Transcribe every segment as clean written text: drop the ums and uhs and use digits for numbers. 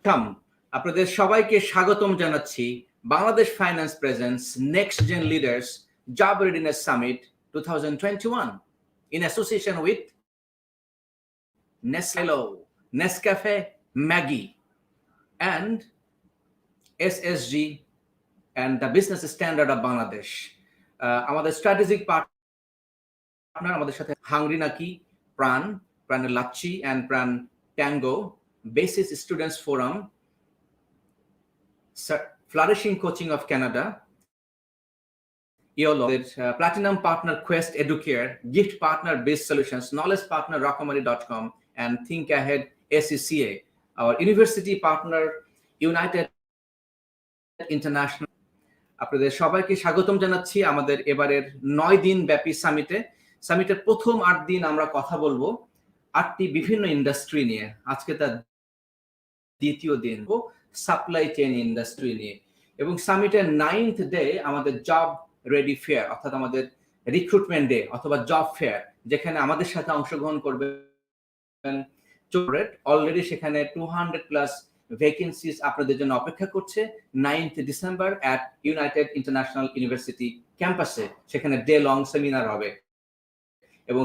আপনাদের সবাইকে স্বাগতম জানাচ্ছি Bangladesh finance presence next gen leaders job readiness summit 2021 in association with Nestlé, Nescafe, Maggi, and SSG and the Business Standard of Bangladesh. আমাদের strategic partner আমাদের সাথে hungry নাকি, প্রাণের লাচ্ছি and প্রাণ tango, Basis Students Forum, Flourishing Coaching of Canada, YOLO, Platinum Partner Quest Educare, Gift Partner Based Solutions, Knowledge Partner Rockamary.com, and Think Ahead SCCA. Our University Partner United International. আপনাদের সবাইকে স্বাগতম জানাচ্ছি আমাদের এবারের 9 দিন ব্যাপী সামিটের প্রথম 8 দিন আমরা কথা বলবো 8টি বিভিন্ন ইন্ডাস্ট্রি নিয়ে। আজকে তার দ্বিতীয় দিন সাপ্লাই চেইন ইন্ডাস্ট্রি নিয়ে, এবং সামিটের 9th ডে আমাদের জব রেডি ফেয়ার, অর্থাৎ আমাদের রিক্রুটমেন্ট ডে অথবা জব ফেয়ার, যেখানে আমাদের সাথে অংশগ্রহণ করবেন অলরেডি সেখানে 200+ ভ্যাকেন্সিজ আপনাদের জন্য অপেক্ষা করছে 9th December at United international university ক্যাম্পাসে। সেখানে ডে লং সেমিনার হবে এবং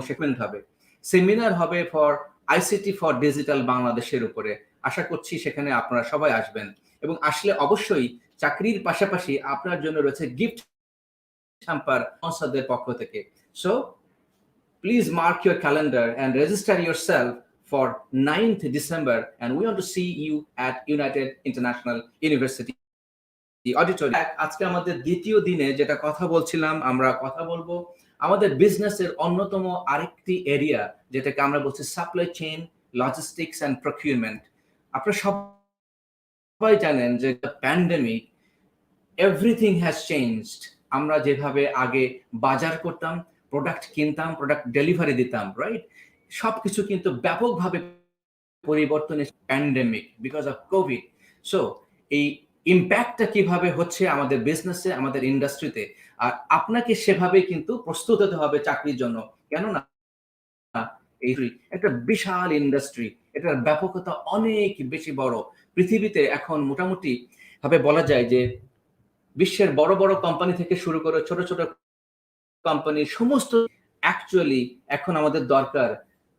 সেমিনার হবে ফর আইসিটি ফর ডিজিটাল বাংলাদেশের উপরে। আশা করছি সেখানে আপনারা সবাই আসবেন, এবং আসলে অবশ্যই চাকরির পাশাপাশি আপনার জন্য রয়েছে গিফট হ্যাম্পার স্পন্সরদের পক্ষ থেকে। So please mark your calendar and register yourself for 9th December, and we want to see you at United International University Auditorium. আজকে আমাদের দ্বিতীয় দিনে যেটা কথা বলছিলাম, আমরা কথা বলবো আমাদের বিজনেসের অন্যতম আরেকটি এরিয়া, যেটাকে আমরা বলছি supply chain, logistics and procurement. আপনারা সবাই জানেন যে প্যান্ডেমিক, এভরিথিং হ্যাজ চেঞ্জড। আমরা যেভাবে আগে বাজার করতাম, প্রোডাক্ট কিনতাম, প্রোডাক্ট ডেলিভারি দিতাম, রাইট, সবকিছু কিন্তু ব্যাপকভাবে পরিবর্তন এসেছে pandemic because of Covid. So এই ইম্প্যাক্টটা কিভাবে হচ্ছে আমাদের বিজনেসে, আমাদের ইন্ডাস্ট্রিতে, আর আপনাকে সেভাবে কিন্তু প্রস্তুত হতে হবে চাকরির জন্য। কেননা এই একটা বিশাল ইন্ডাস্ট্রি, এটার ব্যাপকতা অনেক বেশি বড়। পৃথিবীতে এখন মোটামুটি ভাবে বলা যায় যে বিশ্বের বড় বড় কোম্পানি থেকে শুরু করে ছোট ছোট কোম্পানি সমস্ত অ্যাকচুয়ালি এখন আমাদের দরকার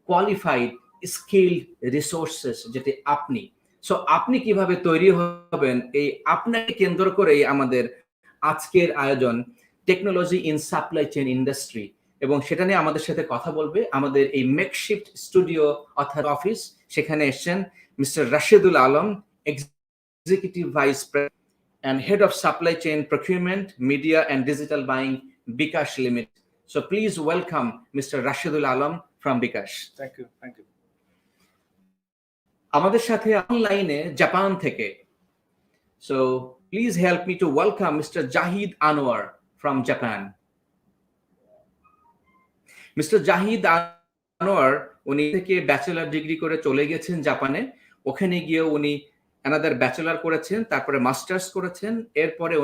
কোয়ালিফাইড স্কিল রিসোর্সেস, যেটি আপনি। সো আপনি কিভাবে তৈরি হবেন, এই আপনাকে কেন্দ্র করেই আমাদের আজকের আয়োজন technology in supply chain industry, এবং সেটা নিয়ে আমাদের সাথে কথা বলবে আমাদের এই মেকশিফট স্টুডিও অর্থাৎ অফিস। সেখানে এসেছেন mister Rashedul Alam, executive vice president and Head of Supply Chain Procurement, Media and Digital Buying, bkash Limited. So please welcome Mr. Rashidul Alam from bkash. Thank you. আমাদের সাথে অনলাইনে জাপান থেকে, so please help me to welcome Mr. Jahid Anwar from Japan. Mr. Jahid Anwar উনি থেকে bachelor degree করে চলে গেছেন জাপানে। ওখানে গিয়ে উনি অ্যানাদার ব্যাচেলর করেছেন, তারপরে মাস্টার্স করেছেন। এরপরে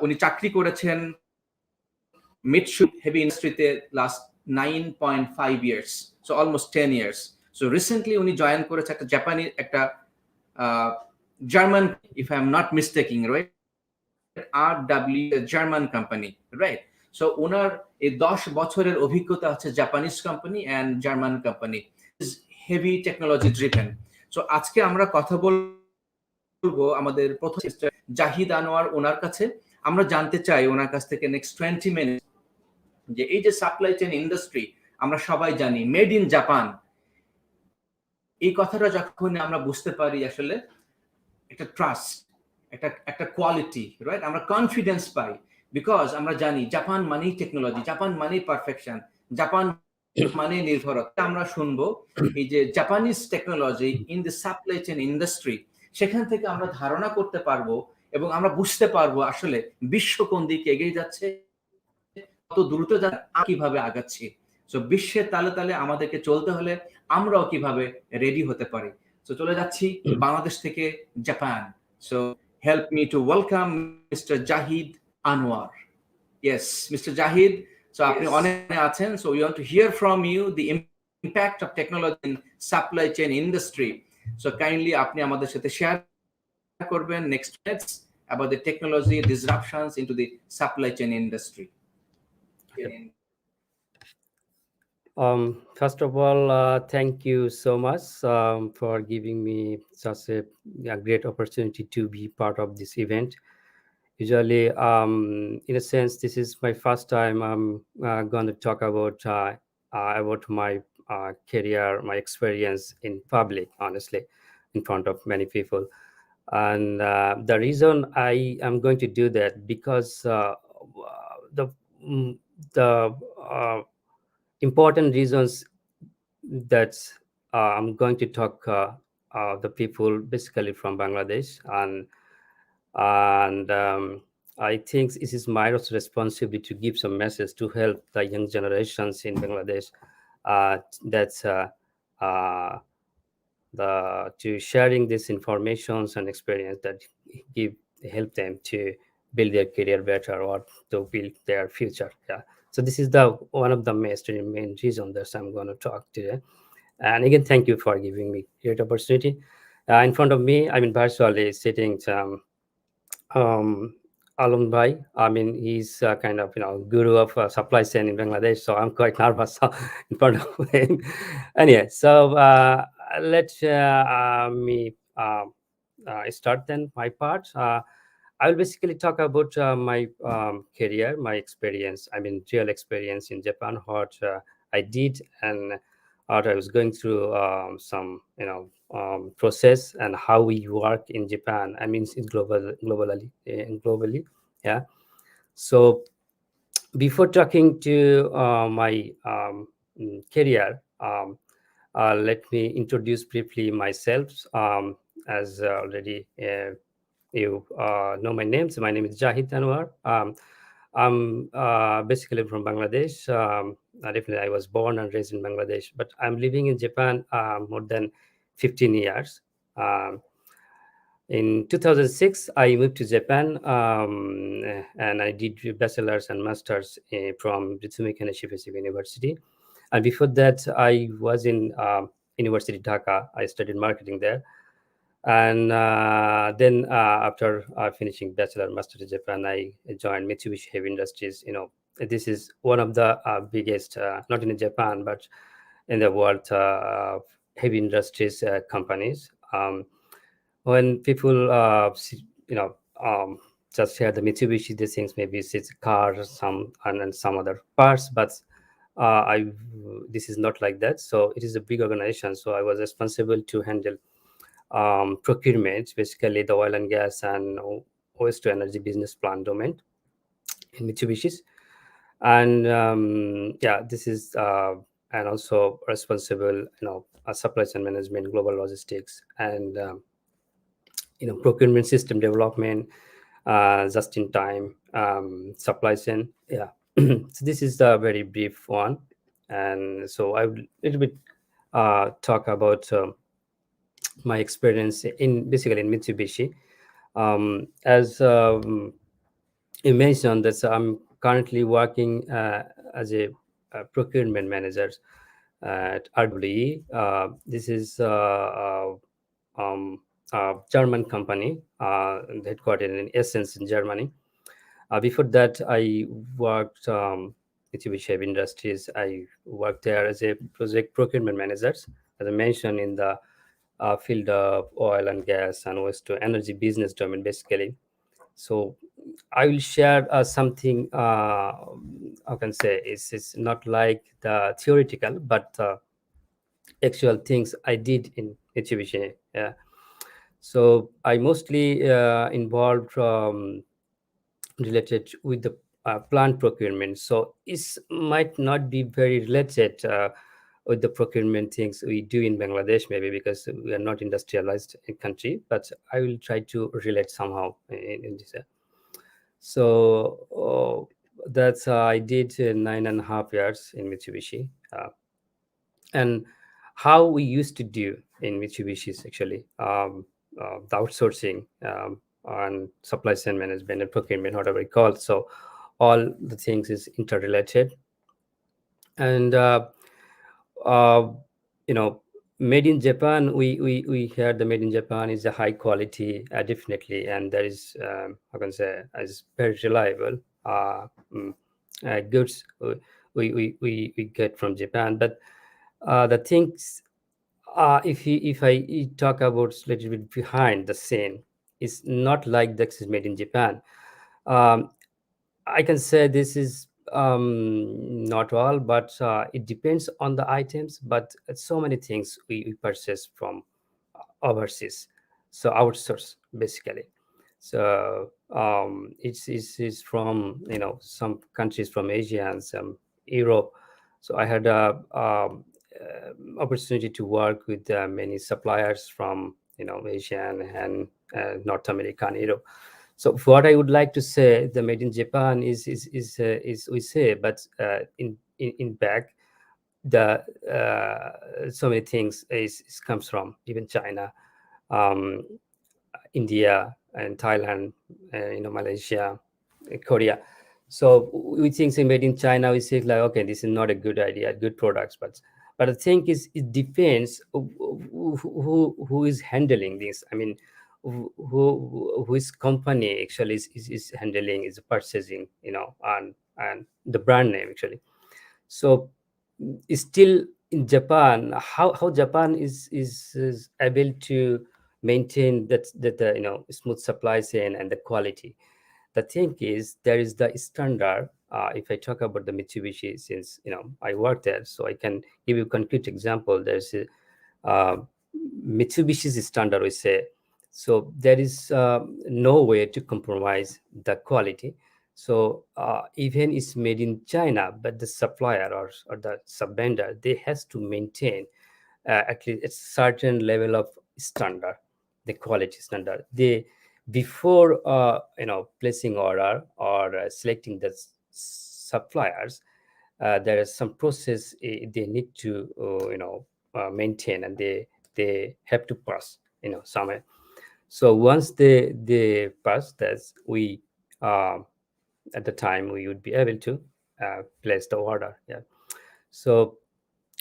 উনি চাকরি করেছেন Mitsubishi heavy industry last 9.5 years, so almost 10 years. So recently উনি জয়েন করেছে একটা জাপানি, একটা German, if I am not mistaken, right, RW German company, right. So ওনার এই 10 বছরের অভিজ্ঞতা হচ্ছে Japanese company and German company, heavy technology driven. So আজকে আমরা কথা বলবো আমাদের প্রথম জাহিদ আনোয়ার ওনার কাছে। আমরা জানতে চাই ওনার কাছ থেকে নেক্সট 20 মিনিট যে এই যে সাপ্লাই চেইন ইন্ডাস্ট্রি, আমরা সবাই জানি মেড ইন জাপান, এই কথাটা যখন আমরা বুঝতে পারি আসলে একটা ট্রাস্ট, একটা কোয়ালিটি, রাইট, আমরা কনফিডেন্স পাই, বিকজ আমরা জানি জাপান মানেই টেকনোলজি, জাপান মানেই পারফেকশন, জাপান মানে নির্ভরতা। আমরা শুনবো এই যে Japanese technology in the supply chain industry, সেখান থেকে আমরা ধারণা করতে পারবো এবং আমরা বুঝতে পারবো আসলে বিশ্ব কোন দিকে এগিয়ে যাচ্ছে, কত দ্রুত কিভাবে আগাচ্ছি। সো বিশ্বের তালে তালে আমাদেরকে চলতে হলে আমরাও কিভাবে রেডি হতে পারি। সো চলে যাচ্ছি বাংলাদেশ থেকে Japan. So help me to welcome mister Zahid Anwar. Yes mister Zahid, so আপনি অনেক আছেন। So we want to hear from you the impact of technology in supply chain industry, So kindly আপনি আমাদের সাথে শেয়ার করবেন next minutes about the technology disruptions into the supply chain industry. First of all, thank you so much for giving me such a great opportunity to be part of this event. Usually, in a sense, this is my first time I'm going to talk about my career, my experience in public, honestly, in front of many people. And the reason I am going to do that because the mm, the important reasons that I'm going to talk the people basically from Bangladesh, and I think it is my responsibility to give some message to help the young generations in Bangladesh. That's the to sharing this informations and experience that give help them to build their career better or to build their future. Yeah. So this is the one of the main reason that I'm going to talk today. And again, thank you for giving me great opportunity. In front of me, I mean, virtually sitting um, Alun Bhai. I mean, he's kind of guru of supply chain in Bangladesh. So I'm quite nervous in front of him. Anyway, so let me start then my part. I will basically talk about my career, my experience. I mean, real experience in Japan, what I did, and what I was going through some, process and how we work in Japan. I mean, in globally, yeah. So before talking to my career, let me introduce briefly myself. As already you know my name. So my name is Jahid Anwar. I'm basically from Bangladesh. Definitely, I was born and raised in Bangladesh, but I'm living in Japan more than 15 years. Um, in 2006, I moved to Japan and I did bachelor's and master's from 𝐒𝐮𝐩𝐻𝐸 University. And before that, I was in University Dhaka. I studied marketing there. And then after finishing bachelor master in Japan, I joined Mitsubishi Heavy Industries. This is one of the biggest, not in Japan, but in the world, heavy industries companies. When people, just hear the Mitsubishi, these things, maybe it's cars, some and some other parts, but this is not like that. So it is a big organization. So I was responsible to handle procurement, basically the oil and gas and waste to energy business plan domain in Mitsubishi's. And yeah, this is and also responsible, supply chain management, global logistics, and procurement system development, just in time supply chain. Yeah. So this is the very brief one, and so I will little bit talk about my experience in basically in Mitsubishi. As you mentioned that I'm currently working as a procurement manager at RWE. This is German company headquartered in Essen in Germany. Before that, I worked Mitsubishi Heavy Industries. I worked there as a project procurement manager, as I mentioned, in the field of oil and gas and waste to energy business domain, basically. So I will share something. I can say it's not like the theoretical, but actual things I did in Mitsubishi. Yeah. So I mostly involved related with the plant procurement. So it might not be very related with the procurement things we do in Bangladesh, maybe because we are not industrialized country. But I will try to relate somehow in this. So that's I did 9.5 years in Mitsubishi, and how we used to do in Mitsubishi is actually the outsourcing and supply chain management and procurement, whatever we call it. So all the things is interrelated, and uh, you know made in Japan, we heard the made in Japan is a high quality, definitely, and that is I can say is very reliable uh, mm, goods we get from Japan. But the things, if I talk about a little bit behind the scene, it's not like this is made in Japan. Um, I can say this is not all, but it depends on the items. But so many things we purchase from overseas, so outsource basically. So it's from some countries from Asia and some Europe. So I had a opportunity to work with many suppliers from Asian and North America and Europe. So what I would like to say, the made in Japan is we say, but in back the so many things is comes from even China, um, India and Thailand, Malaysia, Korea. So we think say made in China, we say like, okay, this is not a good idea, good products, but the thing is, it depends who is handling this. I mean, whose company actually is handling, is purchasing, and the brand name actually. So still in Japan, how Japan is able to maintain that smooth supply chain and the quality. The thing is, there is the standard. If I talk about the Mitsubishi, since I work there, so I can give you a concrete example. There's a uh, Mitsubishi's standard, we say. So there is no way to compromise the quality. So even it's made in China, but the supplier or the sub vendor, they has to maintain at least a certain level of standard, the quality standard. They before placing order or selecting the suppliers, there is some process they need to maintain, and they have to pass somewhere. So once they pass this, we at the time we would be able to place the order. Yeah. So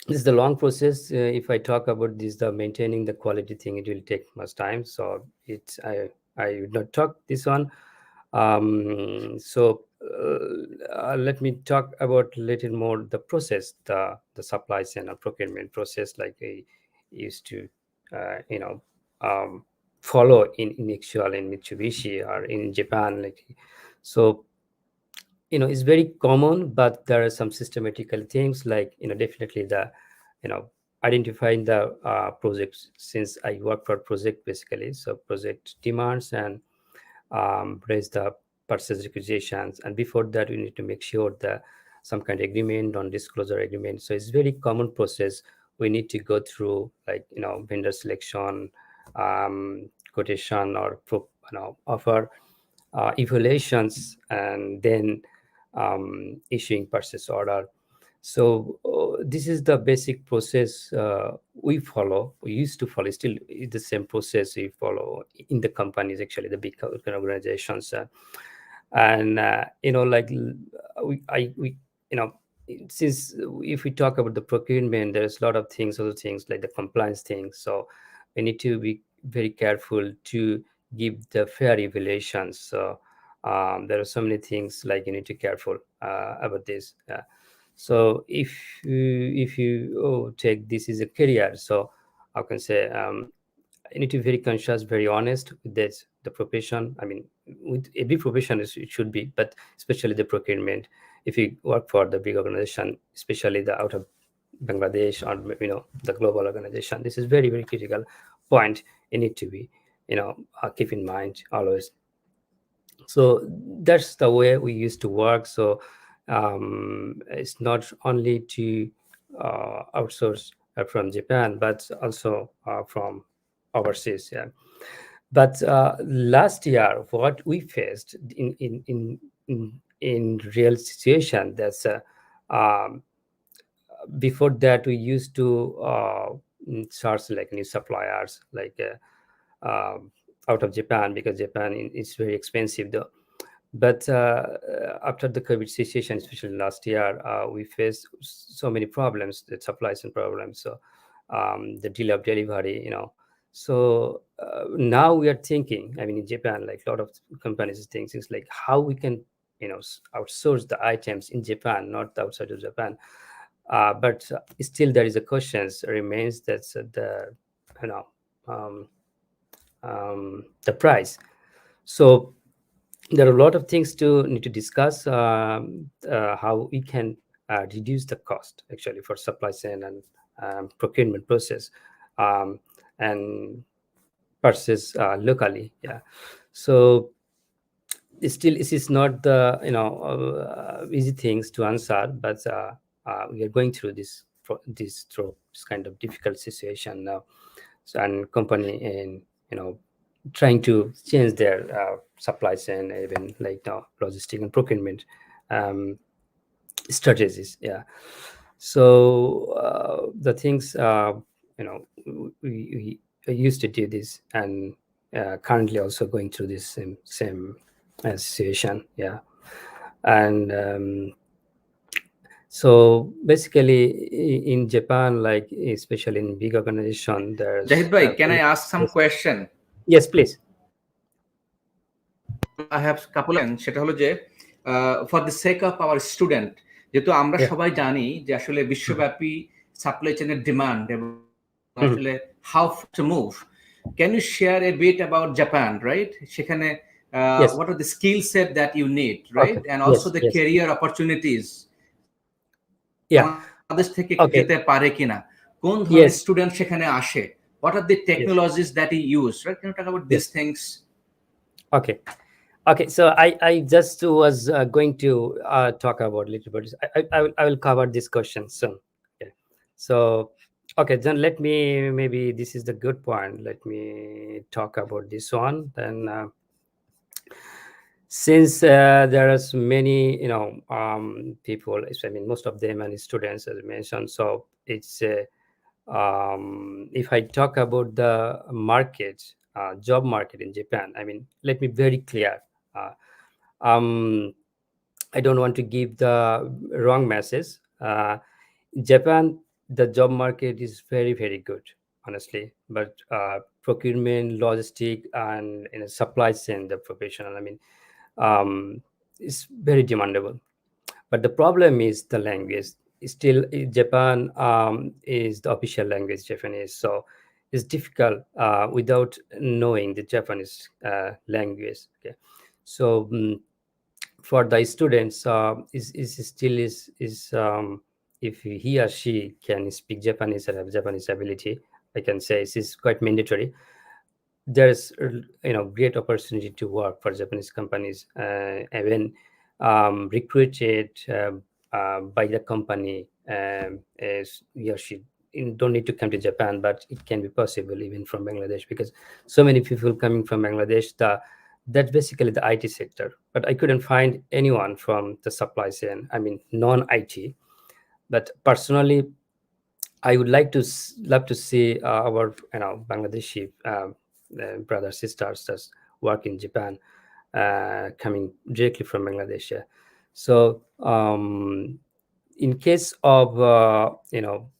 this is the long process. If I talk about this, the maintaining the quality thing, it will take much time. So it's I would not talk this one. So let me talk about little more the process, the supply chain and procurement process, like I used to you know um, follow in actual in Mitsubishi or in Japan. Like, so it's very common, but there are some systematical things, like definitely the identifying the projects, since I work for project basically. So project demands and raise the purchase requisitions, and before that we need to make sure that some kind of agreement on disclosure agreement. So it's very common process we need to go through, like vendor selection, quotation or offer evaluations, and then issuing purchase order. So this is the basic process we follow. We used to follow, still is the same process we follow in the companies, actually the big organizations. And like we since if we talk about the procurement, there's a lot of things, other things like the compliance things. So we need to be very careful to give the fair evaluations. So there are so many things like you need to be careful about this. So if you take this as a career, so I can say you need to be very conscious, very honest with this, the profession. I mean, with every profession it should be, but especially the procurement. If you work for the big organization, especially the out of Bangladesh or the global organization, this is very very critical point. You need to be keep in mind always. So that's the way we used to work. So it's not only to outsource from Japan, but also from overseas. Yeah. But last year, what we faced in real situation, that's um, before that we used to source like new suppliers, like out of Japan, because Japan is very expensive though. But after the COVID situation, especially last year, we faced so many problems, the supply chain problems. So the delay of delivery, So now we are thinking, I mean, in Japan, like a lot of companies think things like how we can, outsource the items in Japan, not outside of Japan. But still, there is a question remains that's you know, um, the price. So there are a lot of things to need to discuss, how we can reduce the cost actually for supply chain and procurement process, um, and purchase locally. Yeah. So still, this is not the easy things to answer, but we are going through through this kind of difficult situation now. So, and company in trying to change their supply chain, even like logistic and procurement um, strategies. Yeah. So the things we used to do this, and currently also going through this same situation. Yeah. And so basically in Japan, like especially in big organization, there's Jahid bhai, can I ask some yes, question? yes, please. I have couple of সেটা হলো যে for the sake of our student, যেহেতু আমরা Yeah. সবাই জানি যে আসলে বিশ্বব্যাপী সাপ্লাই চেইনের ডিমান্ড এবং Mhm. আসলে how to move, can you share a bit about Japan, right? সেখানে Yes. what are the skill set that you need, right? Okay. And Yes. also the Yes. career opportunities Yeah. Bangladesh থেকে Okay. যেতে পারে কিনা, কোন ধরনের Yes. Student সেখানে আসে, what are the Yes. technologies that you use, right? Can you talk about these Yes. things? Okay. Okay. So I just was going to talk about a little bit. I will cover this question soon. Okay. So okay, then let me, maybe this is the good point. Let me talk about this one. Then since there are many people, I mean most of them and students as I mentioned, so it's if I talk about the market, job market in Japan, I mean, let me very clear. uh, um, I don't want to give the wrong message. Japan, the job market is very, very good, honestly. But procurement, logistic, and supply chain, the professional, I mean, is very demandable. But the problem is the language. Still, Japan is the official language, Japanese. So it's difficult without knowing the Japanese language. Okay. So for the students, is still is if he or she can speak Japanese and have Japanese ability, I can say this is quite mandatory. There's great opportunity to work for Japanese companies, even recruited by the company, as he or she don't need to come to Japan, but it can be possible even from Bangladesh, because so many people coming from Bangladesh. That's basically the IT sector, but I couldn't find anyone from the supply chain, I mean non-IT. But personally, I would like to love to see our Bangladeshi brothers sisters that work in Japan, coming directly from Bangladesh. Yeah. So in case of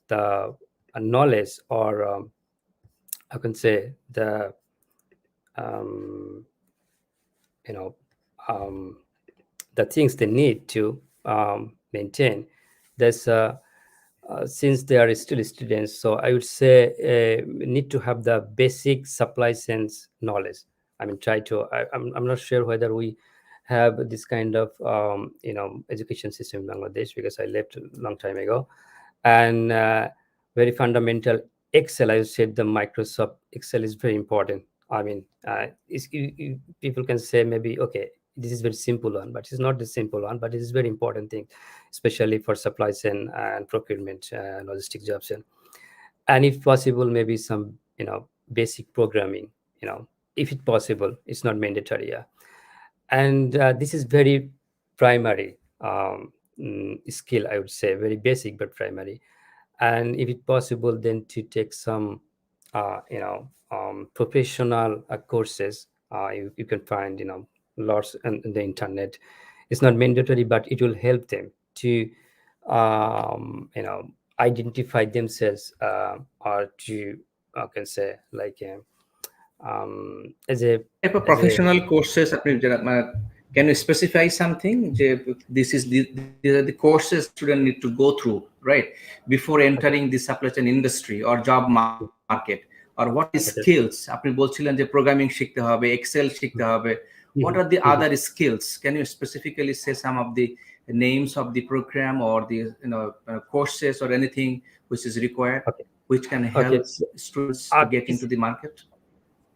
the knowledge, or I can say the um, you know um, the things they need to maintain. There's since they are still students, so I would say need to have the basic supply chains knowledge. I mean, try to. I'm not sure whether we have this kind of education system in Bangladesh, because I left a long time ago, and very fundamental Excel. I would say the Microsoft Excel is very important. I mean, people can say maybe, okay, this is very simple one, but it's not the simple one, but it is very important thing, especially for supply chain and procurement, logistic jobs. And if possible, maybe some basic programming, if it's possible. It's not mandatory. Yeah. And this is very primary skill, I would say, very basic but primary. And if it's possible, then to take some professional courses. You can find lots on the internet. It's not mandatory, but it will help them to identify themselves or to I can say like as a What type of professional courses can you specify something? These are the courses student need to go through, right, before entering the supply chain industry or job market, or what is skills? আপনি বলছিলেন যে programming শিখতে হবে, Excel শিখতে হবে. What are the other skills? Can you specifically say some of the names of the program or the courses or anything which is required, which can help students to get into the market?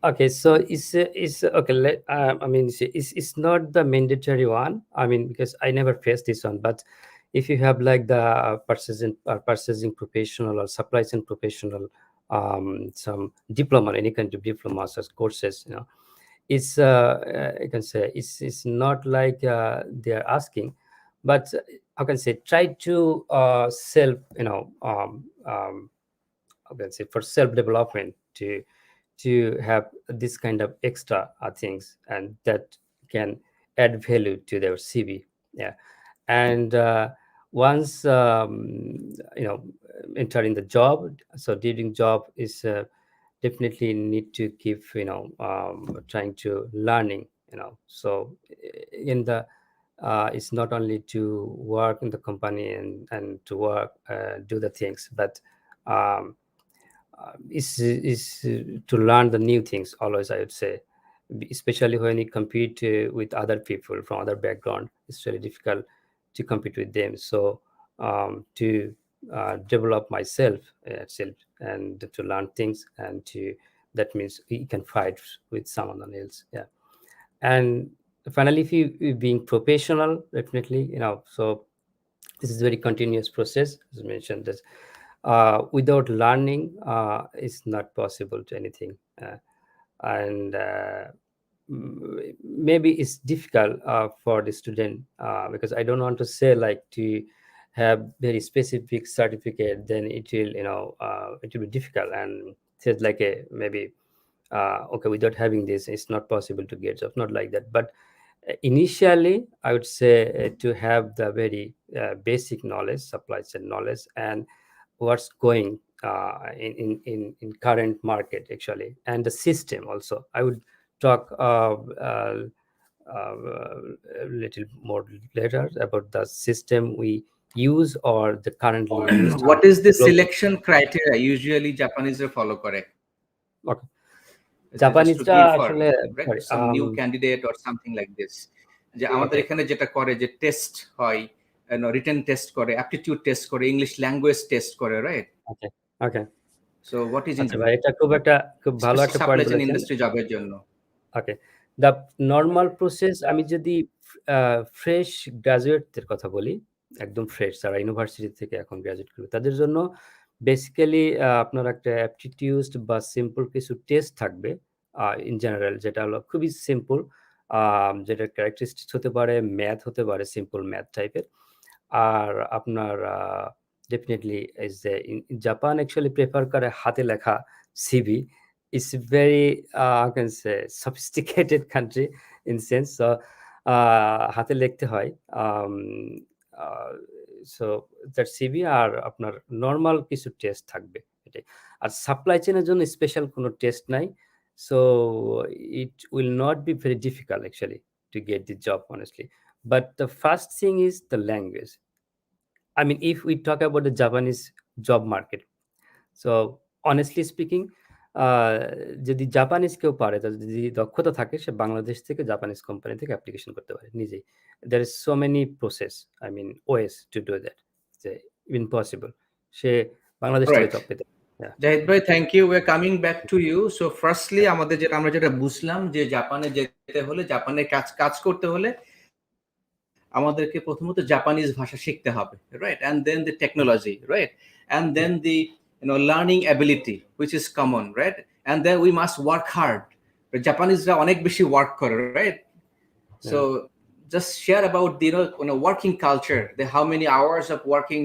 Okay, so it's okay. I mean, it's not the mandatory one. I mean, because I never faced this one. But if you have like the purchasing professional or supply chain professional, some diploma, any kind of diplomas or courses, it's I can say it's not like they are asking, but I can say try to self, I can say for self development to have this kind of extra things and that can add value to their CV. Yeah, and once entering the job, so during job is definitely need to keep trying to learning. So in the it's not only to work in the company and to work do the things, but um, is to learn the new things always, I would say, especially when you compete with other people from other background. It's really difficult to compete with them. So to develop myself itself and to learn things, and to that means we can fight with someone else. Yeah. And finally, if you being professional, definitely, so this is a very continuous process, as mentioned, that without learning it's not possible to anything. And maybe it's difficult for the student, because I don't want to say like to have very specific certificate, then it will it will be difficult, and says like a maybe okay, without having this it's not possible to get job, not like that. But initially I would say to have the very basic knowledge, supply chain knowledge, and what's going in current market actually, and the system also. I would talk a little more later about the system we use or the currently used. What is the selection criteria usually Japanese follow correct? Okay. Japanese Japanese some new candidate or something like this. যে আমাদের এখানে যেটা করে যে test হয়, written test করে, aptitude test করে, English language test করে, right? Okay okay so what is আচ্ছা ভাই, এটা খুব ভালো একটা পয়েন্ট সাপ্লাই চেইন বলেছেন। ইন্ডাস্ট্রি জবের জন্য। ওকে, দ্য নর্মাল প্রসেস, আমি যদি ফ্রেশ গ্রাজুয়েটদের কথা বলি, একদম ফ্রেশ যারা ইউনিভার্সিটি থেকে এখন গ্রাজুয়েট করবে, তাদের জন্য বেসিক্যালি আপনার একটা অ্যাপটিটিউড বা সিম্পল কিছু টেস্ট থাকবে ইন জেনারেল, যেটা হলো খুবই সিম্পল, যেটা ক্যারেক্টারিস্টিক্স হতে পারে, ম্যাথ হতে পারে, সিম্পল ম্যাথ টাইপের। আর আপনার definitely is Japan actually prefer করে হাতে লেখা CV. It's very I can say sophisticated country in sense, so হাতে লিখতে হয়। সো দ্যাট সিভি আর আপনার নর্মাল কিছু টেস্ট থাকবে এটাই। আর সাপ্লাই চেইনের জন্য স্পেশাল কোনো টেস্ট নাই, so it will not be very difficult actually to get the job honestly, but the first thing is the language. I mean, if we talk about the Japanese job market, so honestly speaking, যদি Japanese কেউ পারে, তার যদি দক্ষতা থাকে, সে বাংলাদেশ থেকে Japanese company থেকে application করতে পারে নিজেই। there is so many process, I mean ways to do that, even possible সে বাংলাদেশ থেকে জব পেতে। জাহিদ ভাই, thank you. We are coming back to you. So firstly আমরা যেটা বুঝলাম যে জাপানে যেতে হলে, জাপানে কাজ করতে হলে আমাদেরকে প্রথমত জাপানিজ ভাষা শিখতে হবে, right? And then the technology, right? And then the learning ability which is common, right? And then we must work hard. জাপানিজরা অনেক বেশি ওয়ার্ক করে, right? So just share about the working culture, the how many hours of working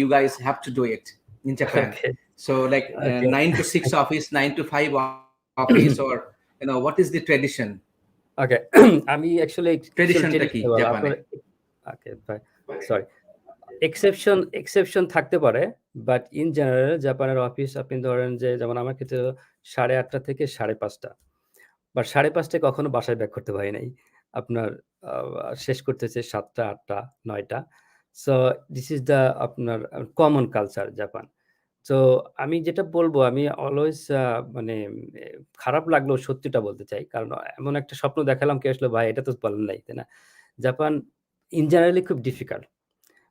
you guys have to do it in Japan. Okay. So like 9 to 6 office, 9 to 5 office, or what is the tradition? Okay. আমি actually traditionটা কি জাপানে? Okay, sorry. Exception থাকতে পারে, but in general জাপানের office আপনি ধরেন যে যেমন আমার ক্ষেত্রে 8:30 থেকে 5:30 বা 5:30 কখনো বাসায় ব্যাক করতে পারি নাই। আপনার শেষ করতেছে 7টা, 8টা, 9টা। সো দিস ইজ দ্য আপনার কমন কালচার জাপান। তো আমি যেটা বলবো, আমি অলওয়েজ মানে খারাপ লাগলেও সত্যিটা বলতে চাই। কারণ এমন একটা স্বপ্ন দেখালাম, কেউ আসলে ভাই এটা তো বলেন নাই, তাই না? জাপান ইন জেনারেলি খুব ডিফিকাল্ট।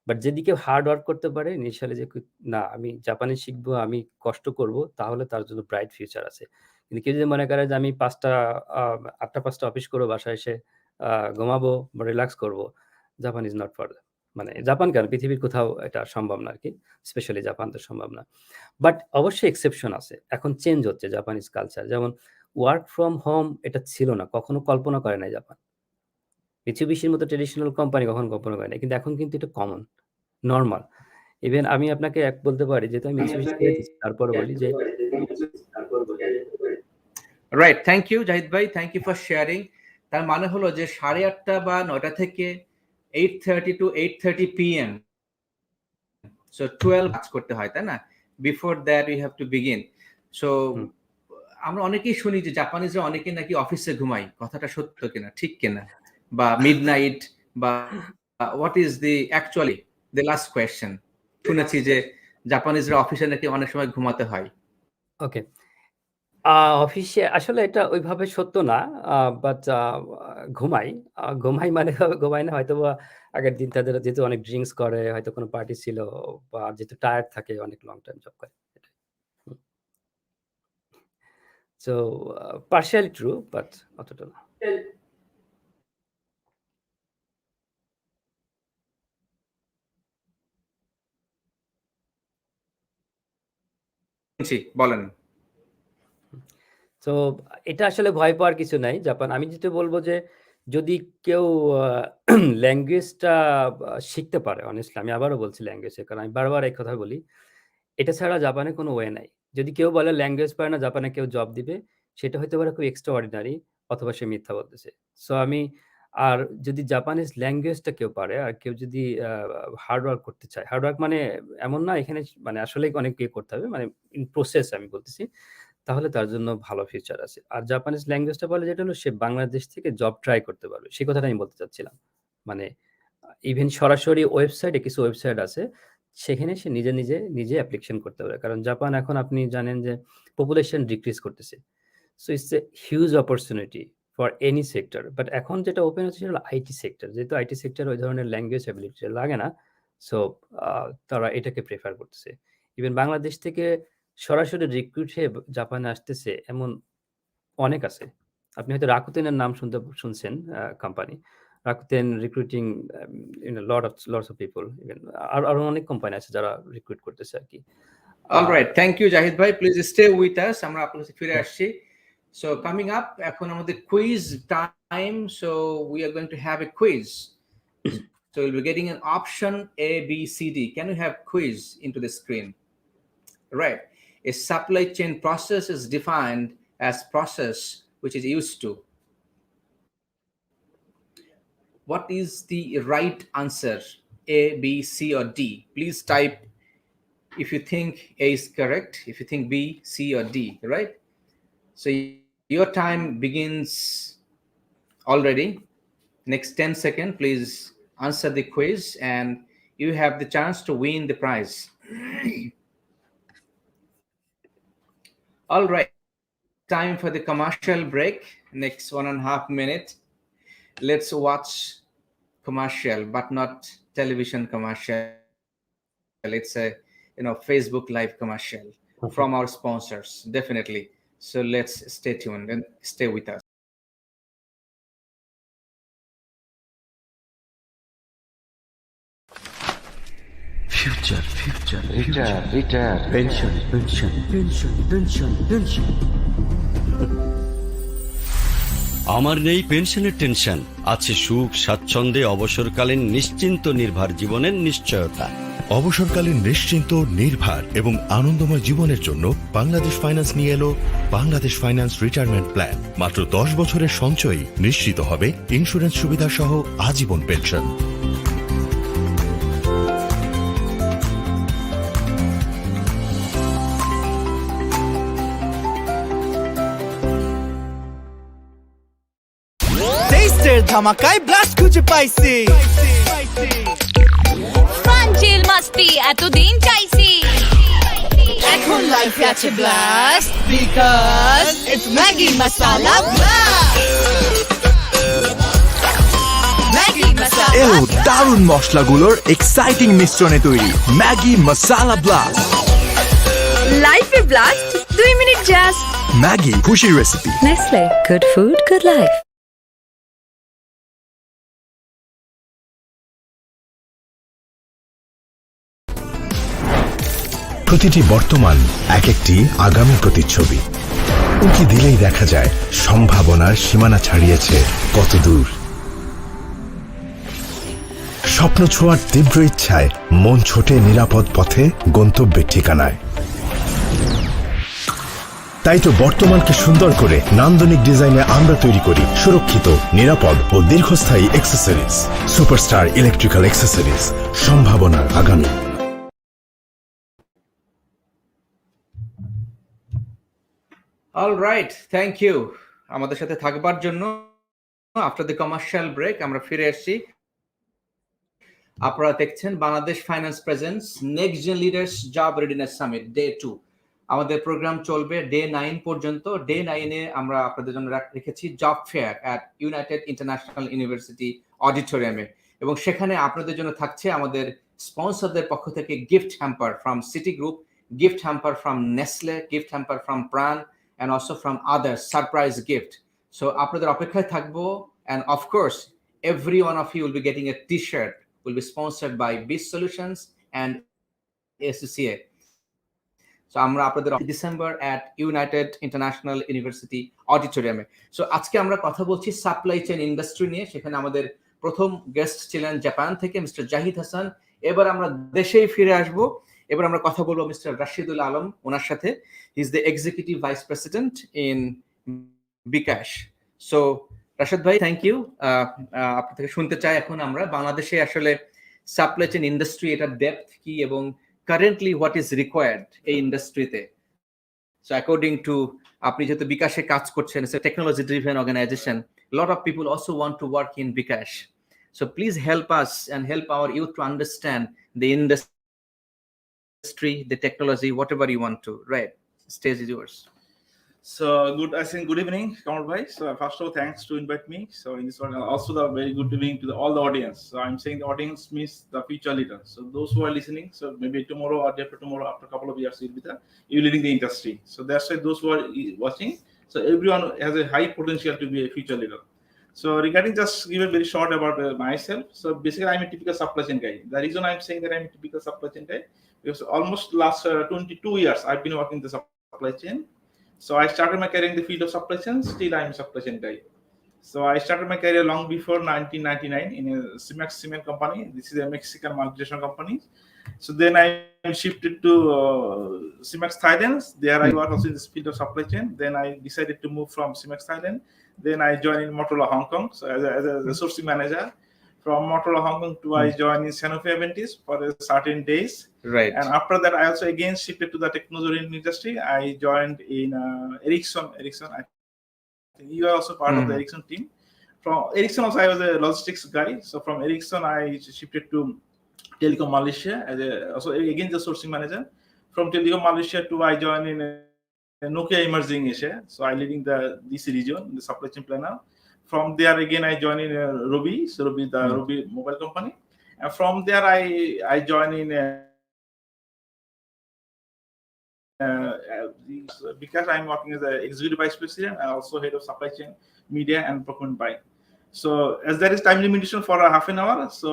বাট যদি কেউ হার্ড ওয়ার্ক করতে পারে ইনিশিয়ালি, যে না আমি জাপানি শিখবো, আমি কষ্ট করব, তাহলে তার জন্য ব্রাইট ফিউচার আছে। কিন্তু কেউ যদি মনে করে যে আমি 8টা-5টা অফিস করবো, বাসায় এসে ঘুমাবো বা রিল্যাক্স করবো, Japan is not for that. মানে জাপান কেন, পৃথিবীর কোথাও এটা সম্ভব না আরকি। স্পেশালি জাপান তো সম্ভব না। বাট অবশ্যই এক্সেপশন আছে। এখন চেঞ্জ হচ্ছে জাপানিজ কালচার। যেমন ওয়ার্ক ফ্রম হোম এটা ছিল না। কখনো কল্পনা করে নাই জাপান। মিৎসুবিশির মতো ট্র্যাডিশনাল কোম্পানি কখনো কল্পনা করে নাই। কিন্তু এখন কিন্তু এটা কমন, নরমাল। ইভেন আমি আপনাকে বলতে পারি, যেহেতু আমি মিৎসুবিশি ছেড়ে দিচ্ছি, তারপরে বলি যে রাইট, থ্যাংক ইউ জাহিদ ভাই, থ্যাংক ইউ ফর শেয়ারিং। তার মানে হলো যে 8:30 বা 9টা থেকে 8:30 to 8:30 PM, সো 12 কাজ করতে হয়, তাই না? Before that we have to begin. So আমরা অনেকেই শুনি যে জাপানিজরা অনেকে নাকি অফিসে ঘুমায়। কথাটা সত্য কিনা, ঠিক কিনা? বা মিডনাইট বা what is the actually the last question? শুনেছি যে জাপানিজরা অফিসে নাকি অনেক সময় ঘুমাতে হয়। ওকে। অফিসে আসলে এটা ওইভাবে সত্য না। বাট ঘুমাই। ঘুমাই মানে ঘুমাই না, হয়তোবা আগের দিন তাদের যেহেতু অনেক ড্রিংকস করে, হয়তো কোনো পার্টি ছিল, বা যেহেতু টায়ার্ড থাকে, অনেক লং টাইম জব করে। হুম। সো পার্শিয়ালি ট্রু, বাট অতটা না। জি, বলেন। তো এটা আসলে ভয় পাওয়ার কিছু নাই জাপান। আমি যেটা বলব যে যদি কেউ ল্যাঙ্গুয়েজটা শিখতে পারে, honestly আমি আবারও বলছি ল্যাঙ্গুয়েজের, কারণ আমি বারবার এই কথা বলি। এটা ছাড়া জাপানে কোনো ওয়ে নাই। যদি কেউ বলে ল্যাঙ্গুয়েজ পারে না, জাপানে কেউ জব দিবে, সেটা হইতে পারে খুব এক্সট্রা অর্ডিনারি, অথবা সে মিথ্যা বলতেছে। সো আমি আর যদি জাপানিজ ল্যাঙ্গুয়েজটা কেউ পারে, আর কেউ যদি হার্ড ওয়ার্ক করতে চায়, হার্ড ওয়ার্ক মানে এমন না এখানে মানে আসলেই অনেক করতে হবে, মানে ইন প্রসেস আমি বলতেছি, তাহলে তার জন্য ভালো ফিউচার আছে। আর জাপানিজ ল্যাঙ্গুয়েজটা বলে যেটা হলো, সে বাংলাদেশ থেকে জব ট্রাই করতে পারবে। সেই কথাটা আমি বলতে চাচ্ছিলাম। মানে ইভেন সরাসরি ওয়েবসাইটে, কিছু ওয়েবসাইট আছে, সেখানে সে নিজে অ্যাপ্লিকেশন করতে পারে। কারণ জাপান এখন আপনি জানেন যে পপুলেশন ডিক্রিজ করতেছে। So it's a huge opportunity for any sector. But এখন যেটা ওপেন হচ্ছে সেটা হলো আইটি সেক্টর। যেহেতু আইটি সেক্টর ওই ধরনের ল্যাঙ্গুয়েজ অ্যাবিলিটি লাগে না, সো তারা এটাকে প্রেফার করতেছে। ইভেন বাংলাদেশ থেকে সরাসরি রিক্রুট হয়ে জাপানে আসতেছে এমন অনেক আছে। আপনি হয়তো রাকুতেনের নাম শুনছেন, company. Rakuten recruiting lots of people. Even আরো অনেক কোম্পানি আছে যারা রিক্রুট করতেছে আরকি। অলরাইট, থ্যাংক ইউ জাহিদ ভাই, প্লিজ স্টে উইথ আস। আমরা আপনার কাছে ফিরে আসছি। সো কামিং আপ এখন আমাদের quiz time. So we are going to have a quiz. So you'll be getting an option A, B, C, D. Can you have quiz into the screen? Right. A supply chain process is defined as process which is used to. What is the right answer? A, B, C, or D? Please type if you think A is correct, if you think B, C, or D, right? So your time begins already. Next 10 seconds, please answer the quiz and you have the chance to win the prize. All right, time for the commercial break. Next 1.5 minutes. Let's watch commercial, but not television commercial. It's a Facebook live commercial from our sponsors, definitely. So let's stay tuned and stay with us. Retire pension. আমার নেই পেনশনের tension, আছে সুখ স্বাচ্ছন্দ্যে অবসরকালীন নিশ্চিন্ত নির্ভর জীবনের নিশ্চয়তা। অবসরকালীন নিশ্চিন্ত, নির্ভর এবং আনন্দময় জীবনের জন্য বাংলাদেশ ফাইন্যান্স নিয়ে এলো বাংলাদেশ ফাইন্যান্স রিটায়ারমেন্ট প্ল্যান। মাত্র 10 বছরের সঞ্চয়ই নিশ্চিত হবে ইন্স্যুরেন্স সুবিধা সহ আজীবন পেনশন। লাইফের ধামাকায় ব্লাস্ট খুঁজে পাইছি ফান চিল মাস্তি এতদিন চাইছি এখন লাইফে আছে ব্লাস্ট বিকজ ইটস ম্যাগি মাসালা ব্লাস্ট ম্যাগি মাসালা এলো দারুণ মশলাগুলোর এক্সাইটিং মিশ্রণে তৈরি ম্যাগি মাসালা ব্লাস্ট লাইফে ব্লাস্ট 2 মিনিট জাস্ট ম্যাগি খুশি recipe Nestle good food good life প্রতিটি বর্তমান এক একটি আগামী প্রতিচ্ছবি। উঁকি দিলেই দেখা যায় সম্ভাবনার সীমানা ছাড়িয়েছে কত দূর। স্বপ্ন ছোঁয়ার তীব্র ইচ্ছায় মন ছোটে নিরাপদ পথে গন্তব্যের ঠিকানায়। তাই তো বর্তমানকে সুন্দর করে নান্দনিক ডিজাইনে আমরা তৈরি করি সুরক্ষিত, নিরাপদ ও দীর্ঘস্থায়ী অ্যাক্সেসরিজ। সুপারস্টার ইলেকট্রিক্যাল অ্যাক্সেসরিজ, সম্ভাবনার আগামী। All right, thank you. আমাদের সাথে থাকবার জন্য আফটার দ্য কমার্শিয়াল ব্রেক আমরা ফিরে এসেছি। আপনারা দেখছেন Bangladesh finance presence next gen leaders job readiness summit day 2। আমাদের প্রোগ্রাম চলবে ডে 9 পর্যন্ত। ডে 9-এ আমরা আপনাদের জন্য রেখেছি job fair at United international university অডিটোরিয়ামে, এবং সেখানে আপনাদের জন্য থাকছে আমাদের স্পন্সরদের পক্ষ থেকে gift hamper from city group, gift hamper from Nestle, gift hamper from Pran, and also from others, surprise gift. So আপনাদের অপেক্ষায় থাকবো, and of course every one of you will be getting a t-shirt, will be sponsored by 𝐵 Solutions and SCCA. So আমরা আপনাদের December at United international university অডিটোরিয়ামে। So আজকে আমরা কথা বলছি সাপ্লাই চেইন ইন্ডাস্ট্রি নিয়ে। সেখানে আমাদের প্রথম গেস্ট ছিলেন জাপান থেকে মিস্টার জাহিদ হাসান। এবার আমরা দেশেই ফিরে আসবো। এবার আমরা কথা বলবো মিস্টার রাশিদুল আলম ওনার সাথে। He is the executive vice president in bkash. So Rashid ভাই, থ্যাংক ইউ। আপনার থেকে শুনতে চাই এখন আমরা বাংলাদেশে আসলে সাপ্লাই চেইন ইন্ডাস্ট্রি, এটার ডেপথ কি এবং কারেন্টলি হোয়াট ইজ রিকোয়ার্ড এই ইন্ডাস্ট্রিতে। সো অ্যাকর্ডিং টু আপনি যেহেতু বিকাশে কাজ করছেন, it's a technology driven organisation, lot of people also want to work in bkash. So please help us and help our youth to understand the industry, the technology, whatever you want to. Right, stage is yours. So good evening, Kamal bhai. So first of all, thanks to invite me. So in this one, also the very good evening to all the audience. So I'm saying the audience means the future leader. So those who are listening, so maybe tomorrow or day after tomorrow, after a couple of years, you'll be leading the industry. So that's why those who are watching, so everyone has a high potential to be a future leader. So regarding, just give a very short about myself. So basically, I'm a typical supply chain guy. The reason I'm saying that I'm a typical supply chain guy, because almost last 22 years I've been working in the supply chain. So I started my career in the field of supply chain. Still, I'm a supply chain guy. So I started my career long before 1999 in a 𝐶𝐼𝐬 company. This is a Mexican multinational company. So then I shifted to 𝐶𝐼𝐬 Thailand. There I was also in the field of supply chain. Then I decided to move from 𝐶𝐼𝐬 Thailand. Then I joined in Motorola Hong Kong, so as a resourcing manager. From Motorola Hong Kong to I joined in Sanofi Aventis for a certain days. Right. And after that, I also again shifted to the technology industry. I joined in Ericsson. I think you are also part of the Ericsson team. From Ericsson also, I was a logistics guy. So from Ericsson, I shifted to Telecom Malaysia as also again the sourcing manager. From Telecom Malaysia to I joined in Nokia Emerging Asia. So I leading the DC region, the supply chain planner. From there again, I joined in Robi, so Robi, the Robi mobile company. And from there, I joined in because I'm working as an executive vice president and also head of supply chain, media, and procurement buying. So as there is time limitation for a half an hour, so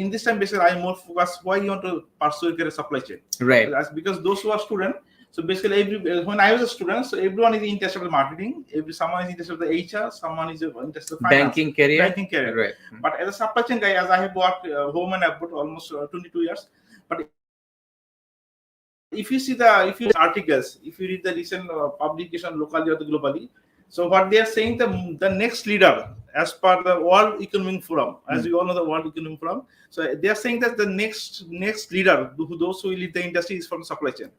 in this time, basically, I'm more focused why you want to pursue a supply chain. Right. That's because those who are students. So basically, when I was a student, so everyone is interested in marketing. Someone is interested in the HR, someone is interested in finance, banking career. Right. But as a supply chain guy, as I have worked home and abroad almost 22 years. But if you see articles, if you read the recent publication locally or globally, so what they are saying, the next leader as per the World Economic Forum, as you all know the World Economic Forum, so they are saying that the next leader, those who will lead the industry, is from supply chain.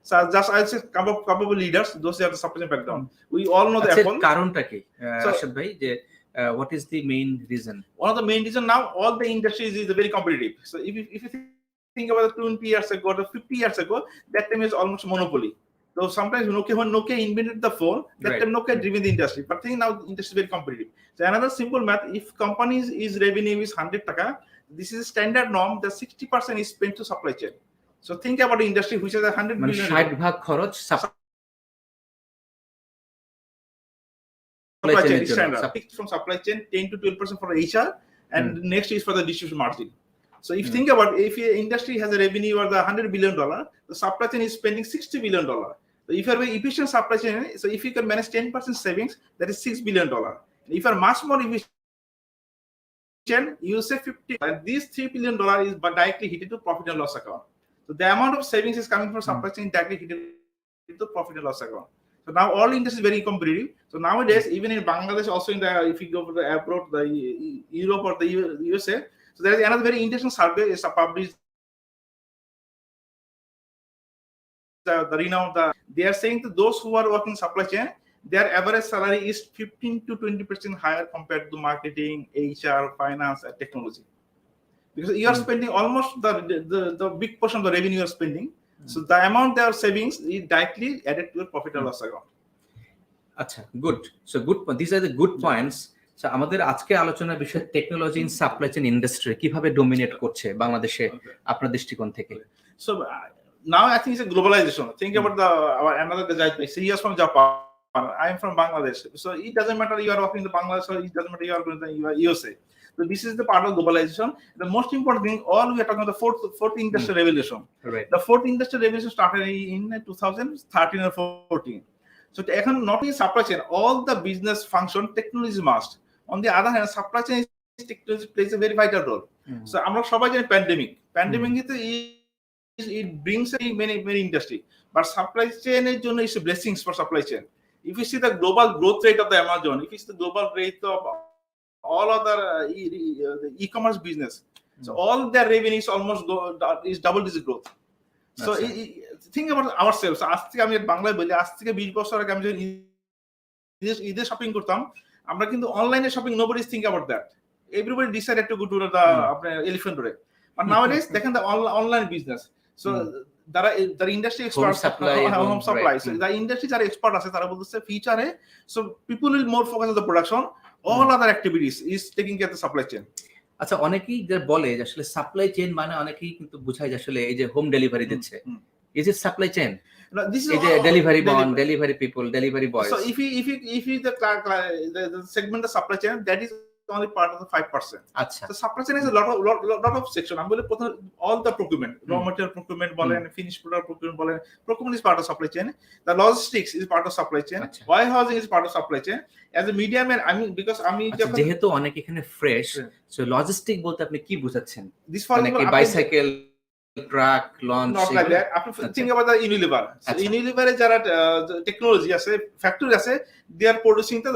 So just I'll say capable leaders, those who have the supply chain background. We all know the Apple. কারণটা কি রাশিদ ভাই যে what is the main reason? One of the main reason now all the industries is very competitive. So if you think about 20 years ago or 50 years ago, that time is almost monopoly. So sometimes when Nokia invented the phone, that time Nokia driven the industry. But I think now the industry is very competitive. So another simple math: if companies is revenue is 100 taka, this is a standard norm. The 60% is spent to supply chain. So think about the industry which has 100 billion. 60% খরচ supply chain is standard. From supply chain, 10 to 12% for HR, and next is for the distribution margin. So if you think about, if your industry has a revenue of $100 billion, the supply chain is spending $60 billion. So if you have an efficient supply chain, so if you can manage 10% savings, that is $6 billion. If you are much more efficient, you say 50, and these $3 billion is directly hit into profit and loss account. So the amount of savings is coming from supply chain directly hit into profit and loss account. So now all industry is very competitive. So nowadays, even in Bangladesh, also in the, if you go for the abroad, the Europe or the USA, so there is another very interesting survey is published. The renowned, they are saying that those who are working supply chain, their average salary is 15 to 20% higher compared to marketing, HR, finance, and technology. Because you are spending almost the big portion of the revenue you are spending. So the amount they are savings is directly added to your profit and loss account. আচ্ছা, good. So good. These are the good points. So আমাদের আজকে আলোচনার বিষয় technology in supply chain industry কিভাবে dominate করছে বাংলাদেশে আপনার দৃষ্টিকোণ থেকে। So now I think it's a globalization. Think about another guy, he is from Japan. I am from Bangladesh. So it doesn't matter you are working in Bangladesh or it doesn't matter you are going to the USA. So this is the part of globalization. The most important thing, all we are talking about the fourth industrial revolution. Right. The fourth industrial revolution started in 2013 or 14. So not only supply chain, all the business function technology must. On the other hand, supply chain technology plays a very vital role. So আমরা সবাই জানি pandemic it brings many industry, but supply chain এর জন্য is blessings for supply chain. If you see the global growth rate of the Amazon, if you see the global rate of all other e-commerce business, so all their revenues almost is double-digit growth. So think about ourselves. আজ থেকে আমি বাংলায় বলি, আজ থেকে 20 বছর আগে আমি যখন ঈদে শপিং করতাম, আমরা কিন্তু অনলাইনে shopping, nobody is think about that. Everybody decided to go to the elephant road. But nowadays, দেখেন the online business. So the industry experts home supply. So the industry যারা expert আছে তারা বলতেছে ফিউচারে, so people will more focus on the production. All other activities is taking care of the supply chain. আচ্ছা, অনেকেই বলে যে আসলে সাপ্লাই চেইন মানে অনেকেই কিন্তু বোঝায় যে আসলে এই যে হোম ডেলিভারি দিচ্ছে, is it supply chain? This is delivery bond, delivery people, delivery boys. So if you the segment the supply chain, that is only part of the 5%. Acha. So supply chain is a lot of section. I'm going to put all the procurement, raw material procurement, finished product procurement. Procurement is part of supply chain. The logistics is part of supply chain. Acha. Warehousing is part of supply chain. As a middleman, I mean, because আমি যেহেতু অনেক এখানে fresh, so logistic বলতে আপনি কি বোঝাচ্ছেন? This for example, bicycle, truck, launch, not like that. After think about the Unilever. So Unilever যারা technology আছে, ফ্যাক্টরি আছে, they are producing the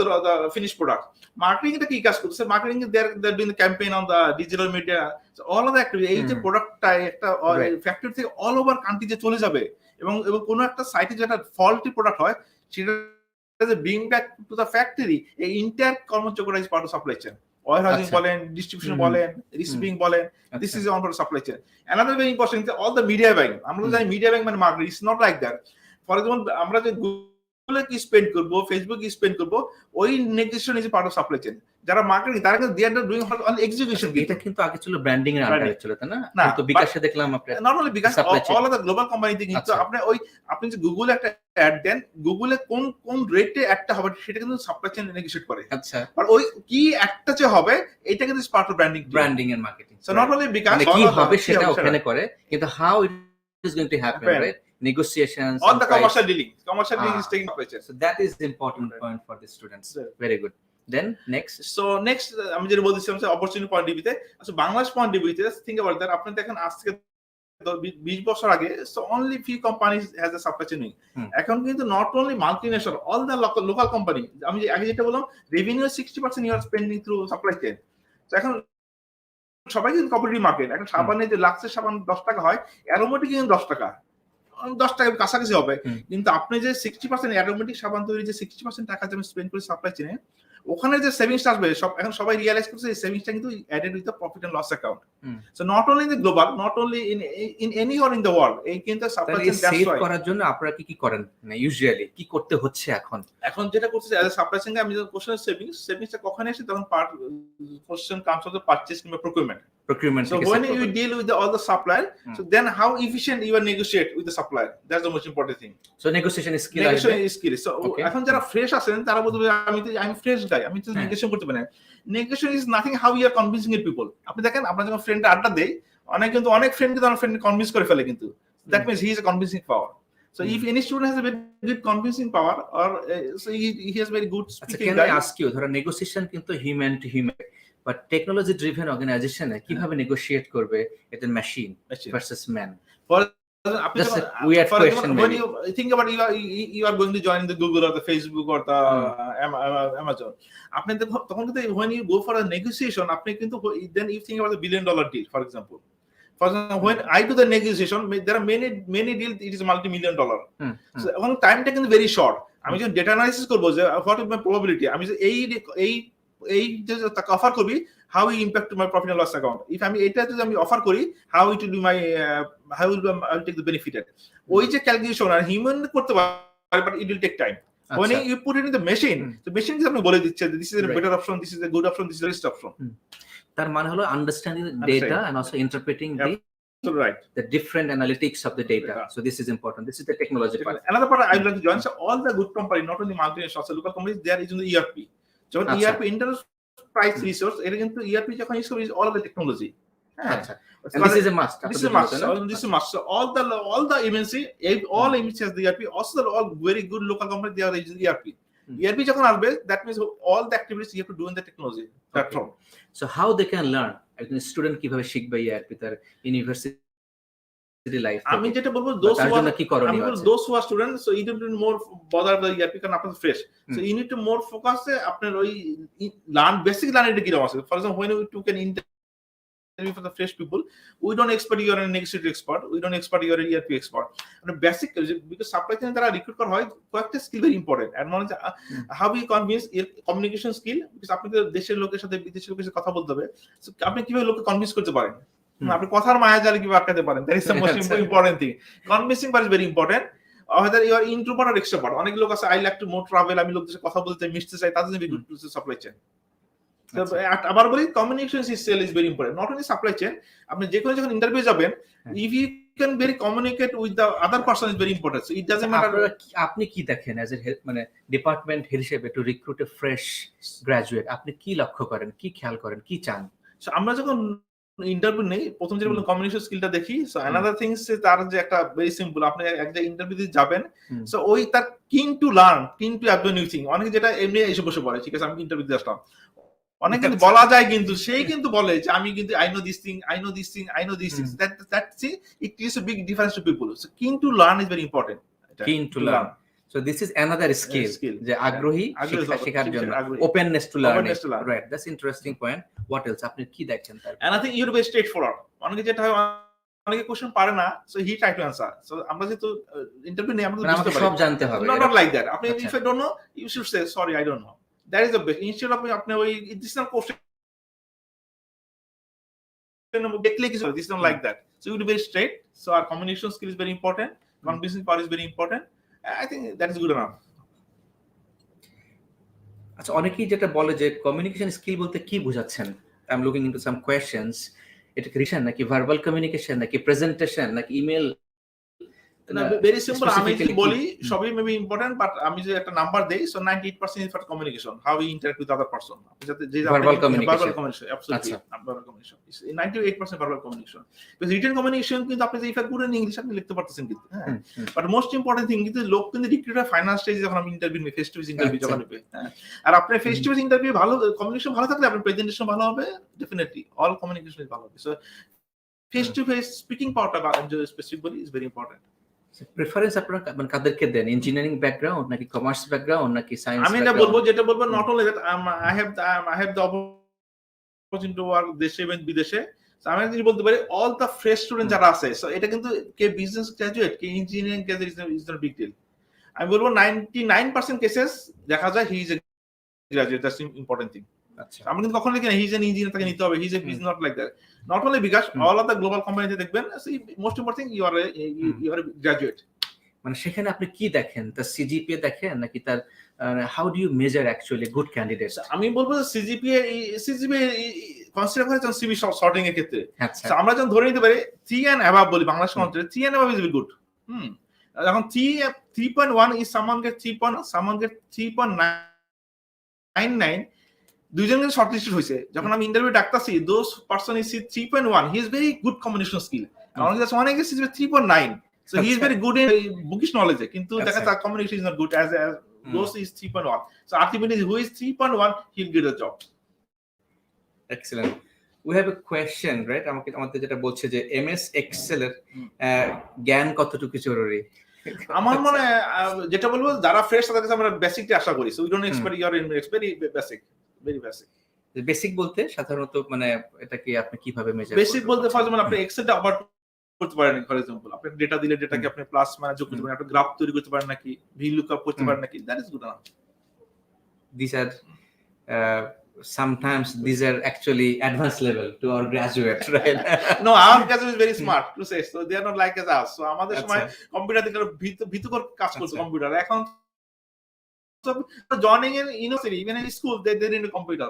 finished product. Marketing এটা কি কাজ করছে? Marketing they're doing the campaign on the digital media. So all of the activity, এই যে প্রোডাক্টটা একটা ফ্যাক্টরি থেকে অল ওভার কান্ট্রি যে চলে যাবে, এবং কোন একটা সাইটে যেটা ফল্টি প্রোডাক্ট হয় সেটা bring back to the factory, a entire কর্মচক্র is part of supply chain. Warehousing বলেন, distribution বলেন, receiving বলেন, this is on for supply chain. Another very important thing, all the media buying. আমরা জানি media buying মানে marketing, it's not like that. For example, আমরা যে গুগলে কি স্পেন্ড করব, ফেসবুক কি স্পেন্ড করব, ওই negotiation is part of supply chain. যারা মার্কেটিং তারা কিন্তু দে আর ডুইং অন এক্সিকিউশন। এটা কিন্তু আগে ছিল ব্র্যান্ডিং এর আন্ডারে ছিল, তাই না? তো বিকাশে দেখলাম আপনারা not only bKash, all of the global কোম্পানিতে কিন্তু আপনি যে গুগলে একটা অ্যাড দেন, গুগলে কোন রেটে অ্যাডটা হবে সেটা কিন্তু সাপ্লাই চেইন নেগোসিয়েট করে। আচ্ছা, আর ওই কি অ্যাডটা যে হবে এটা কিন্তু part of branding and marketing. So not only বিকাশ কি হবে সেটা ওখানে করে, কিন্তু how it is going to happen, right? Negotiations, all the commercial dealing is taking place. So that is the important point for the students. Very good. Then next, আমি যেটা বলছিলাম অপরচুনিটি পয়েন্ট অফ ভিউতে, আচ্ছা Bangladesh point of ভিউতে think about that. আপনি দেখেন আজ থেকে 20 বছর আগে so only few companies has a supply chain. এখন কিন্তু not only multinational, all the local company, আমি আগে যেটা বললাম revenue 60% you are spending through supply chain. তো এখন সবাই কিন্তু কম্পিটিটিভ মার্কেট। এখন সাবানের যে লাক্সের সাবান 10 টাকা হয়, অ্যারোমেটিক কিন্তু 10 টাকা কাছাকাছি হবে, কিন্তু আপনি যে 60% অ্যারোমেটিক সাবান তৈরি যে 60% টাকা যে স্পেন্ড করে সাপ্লাই চেইনে, ওখানে যে সেভিংস আসবে সব এখন সবাই রিয়ালাইজ করছে এই সেভিংসটা কিন্তু added with the profit and loss account. So not only in the global, not only in any or in the world, এই কিন্তু সাপ্লাই চেইন সেভ করার জন্য আপনারা কি করেন, মানে ইউজুয়ালি কি করতে হচ্ছে এখন যেটা করতেছে অ্যাজ এ সাপ্লাই চেইন, আমি যখন কোশ্চেন সেভিংসটা কখন আসে তখন part question comes of the purchase কিংবা procurement. So when you deal with all the supplier, so then how efficient you are negotiate with the supplier, that's the most important thing. So negotiation is skill. So এখন যারা fresh আছেন তারা বলবে আমি fresh গাই, আমি তো negotiation করতে পারি না। Negotiation is nothing how you are convincing এর পিপল। আপনি দেখেন আপনার যখন ফ্রেন্ড আড্ডা দেয়, অনেক ফ্রেন্ড কিন্তু আমার ফ্রেন্ড কনভিন্স করে ফেলে, কিন্তু that means he is a convincing power. So if any student has a very good convincing power or so he has very good speaking. Can I ask you, ধরো negotiation কিন্তু human two human, but technology driven অর্গানাইজেশনে কিভাবে negotiate করবে এটা machine versus man? That's a weird question. When you think about you are going to join the Google or the Facebook or the Amazon, আপনি তখন কিন্তু when you go for a negotiation, আপনি কিন্তু then you think about the $1 billion deal, for example. For example, when I do the negotiation, there are many deals, it is multi-million dollar. So এখন টাইমটা কিন্তু very short. আমি যখন data analysis করব যে what is my probability, আমি যে এই যে টাকা অফার করবি, how it impact to my profit and loss account. If আমি এটা যদি আমি অফার করি, how it will be my how will I will take the benefit. ওই যে ক্যালকুলেশন আর হিউম্যান করতে পারে, but it will take time. When you put it in the machine, the machine কি আপনি বলে দিচ্ছে this is a better option, this is a good option, this is the best option. তার মানে হলো understanding the data and also interpreting the different analytics of the data. So this is important. This is the technology part. Another part I would like to join. So all the good companies, not only multinational, also local companies, they are using the ERP. যখন ERP enterprise resource, এটা কিন্তু ERP যখন use করি all of the technology. আচ্ছা, and this is a must. This is a must. So all the MNC, all MNC has the ERP. Also all very good local companies, they are using ERP. ERP যখন আসবে, that means all the activities you have to do in the technology platform. So how they can learn? একজন student কিভাবে শিখবে ERP তার university life? আমি যেটা বলবো those who are students, so you don't need more bother the ERP কারণ আপনারা fresh, so you need to more focus আপনার ওই basic learn এটা কি রকম আছে. For example, when we took an interview for the fresh people, we don't expect you are a negotiating expert, we don't expect you are an ERP expert. And basic, because supply chain তারা recruit করা হয়, কয়েকটা skill very important. and one is how we convince communication skill, because আপনি দেশের লোকের সাথে বিদেশের লোকের সাথে কথা বলতে হবে, so আপনি কিভাবে লোককে কনভিন্স করতে পারেন, আপনি কথার মায়া জালে কিভাবে আটকাতে পারেন, that is the most important thing. Convincing part is very important. Whether you are introvert or extrovert, অনেক লোক আছে I like to more travel, আমি লোকদের সাথে কথা বলতে চাই, মিশতে চাই, তাদের জন্য good to supply chain. আবার বলি communication skill is very important, not only supply chain. আপনি যে কোনো যখন ইন্টারভিউ যাবেন, if you can very communicate with the other person is very important. So it doesn't matter আপনি কি দেখেন অ্যাজ এ মানে ডিপার্টমেন্ট হেড হিসেবে to recruit a fresh graduate, আপনি কি লক্ষ্য করেন, কি খেয়াল করেন, কি চান? সো আমরা যখন ইন্টারভিউ নেই, প্রথম যেটা বললাম কমিউনিকেশন স্কিলটা দেখি। সো অ্যানাদার থিংস তার যে একটা ভেরি সিম্পল, আপনি একটা ইন্টারভিউ দিতে যাবেন, সো ওই তার কিন টু লার্ন, কিন টু অ্যাবজর্ব নিউ থিং। অনেকে যেটা এমনি এসে বসে পড়ে, ঠিক আছে আমি ইন্টারভিউ দিতে আসলাম, অনেক কিন্তু বলা যায়, কিন্তু সেই কিন্তু বলে যে আমি কিন্তু I know this thing, I know this thing, I know these things. That see, it creates a big difference to people. So keen to learn is very important. Keen to learn. So this is another skill. যে আগ্রহী শেখার জন্য, openness to learn. Right, that's interesting point. What else আপনি কি দেখেন তার? And I think you have to be straightforward. অনেকে যেটা হয়, অনেকে কোশ্চেন পারে না, so he try to answer. So আমরা যেহেতু ইন্টারভিউ নেই, আমরা বুঝতে পারি সব জানতে হবে, not like that. আপনি if I don't know, you should say sorry I don't know. That is the best. Instead of আপনি ওই this is not question দেখলে কিছু, this is not like that. So you will be very straight. So our communication skill is very important, convincing power is very important. I think that is good enough. আচ্ছা, অনেকেই যেটা বলে যে communication skill বলতে কি বোঝাচ্ছেন? I am looking into some questions. এটা কি রিটেন নাকি ভার্বাল কমিউনিকেশন নাকি প্রেজেন্টেশন নাকি ইমেল? ভেরি সিম্পল, আমি যদি বলি সবই মেবি ইম্পর্টেন্ট, বাট আমি যে একটা নাম্বার দেই, so 98% is for communication, how we interact with other person. যে verbal communication absolutely, verbal communication is 98% verbal communication. Because written communication কিন্তু আপনি যে ইফ গুড ইন ইংলিশ আপনি লিখতে পারতেছেন, কিন্তু হ্যাঁ, বাট মোস্ট ইম্পর্টেন্ট থিং কিন্তু লোক কিন্তু রিক্রুটার ফাইনাল স্টেজে যখন আমি ইন্টারভিউ নেই, ফেস টু ফেস ইন্টারভিউ যখন নেবে, আর আপনার ফেস টু ফেস ইন্টারভিউ ভালো কমিউনিকেশন ভালো থাকলে আপনার প্রেজেন্টেশন ভালো হবে, ডেফিনেটলি অল কমিউনিকেশন ইজ ভালো হবে। So face to face speaking পাওয়ারটা specifically is very important. Preference আপনারা মানে কাদেরকে দেন? ইঞ্জিনিয়ারিং ব্যাকগ্রাউন্ড নাকি কমার্স ব্যাকগ্রাউন্ড নাকি সায়েন্স? আমি এটা বলবো, যেটা বলবো not only that I have the opportunity to work দেশে এবং বিদেশে। আমি যদি বলতে পারি অল দ্য ফ্রেশ স্টুডেন্ট যারা আছে, সো এটা কিন্তু কে বিজনেস গ্র্যাজুয়েট কে engineering graduate is not big deal. আমি বলবো 99% কেসেস দেখা যায় he is graduate. That's the important thing. আচ্ছা আমরা কিন্তু কখনো দেখি না he's an engineer তাকে নিতে হবে, he's not like that. Not only because all of the global companies দেখবেন, most important thing you are a graduate. মানে সেখানে আপনি কি দেখেন, তার সিজিপিএ দেখেন নাকি তার how do you measure actually good candidates? আমি বলবো যে সিজিপিএ কনসিডার করে যখন সিভি শর্টিং এর ক্ষেত্রে, আচ্ছা আমরা যখন ধরে নিতে পারি 3 and above বলি Bangladesh country, 3 and above is very good. এখন 3.1 is someone get 3. someone get 3.99, দুইজন কিন্তু শর্টলিস্টেড হয়েছে। যখন আমি ইন্টারভিউ ডাকতাছি, those person is 3.1, he is very good communication skill. আমার কাছে অনেক is 3.9, so he is very good in bookish knowledge, কিন্তু দেখা যায় communication is not good as those is 3.1. so ultimately who is 3.1 he'll get a job. Excellent. We have a question, right? আমাদের যেটা বলছে যে এমএস এক্সেল এর জ্ঞান কতটুকু জরুরি? আমার মনে যেটা বলবো যারা ফ্রেশ তাদের কাছে আমরা বেসিকটা আশা করি, so we don't expect your very basic, very basic. Basic বলতে সাধারণত মানে এটা কি আপনি কিভাবে মেজার? বেসিক বলতে ফর এক্সাম্পল আপনি এক্সেলটা আবার করতে পারেন, ফর এক্সাম্পল আপনি ডেটা দিলে ডেটাকে আপনি প্লাস মাইনাস যোগ করতে পারেন, আপনি গ্রাফ তৈরি করতে পারেন নাকি, ভি লুকআপ করতে পারেন নাকি, that is good enough. These are sometimes these are actually advanced level to our graduate, right? No, our graduate is very smart to say, so they are not like as us. So আমাদের সময় computer থেকে ভীতকর কাজ করতে computer, এখন joining in university, even in school they need a computer.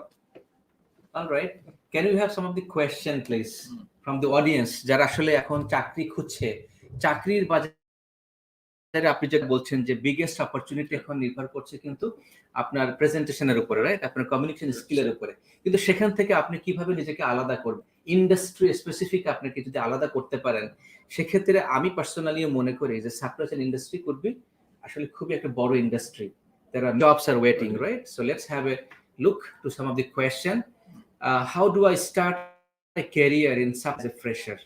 All right, can you have some of the question please from the audience যারা আসলে এখন চাকরি খুঁজছে, চাকরির বাজারে আপনি যেটা বলছেন যে বিগেস্ট অপরচুনিটি এখন নির্ভর করছে কিন্তু আপনার প্রেজেন্টেশনের উপরে, রাইট, আপনার কমিউনিকেশন স্কিলের উপরে, কিন্তু সেখান থেকে আপনি কিভাবে নিজেকে আলাদা করবেন, ইন্ডাস্ট্রি স্পেসিফিক আপনাকে যদি আলাদা করতে পারেন, সেক্ষেত্রে আমি পার্সোনালি মনে করি যে supply chain industry could be আসলে খুবই একটা বড় industry. There are jobs are waiting, right? So let's have a look to some of the question. How do I start a career in sub as a fresher?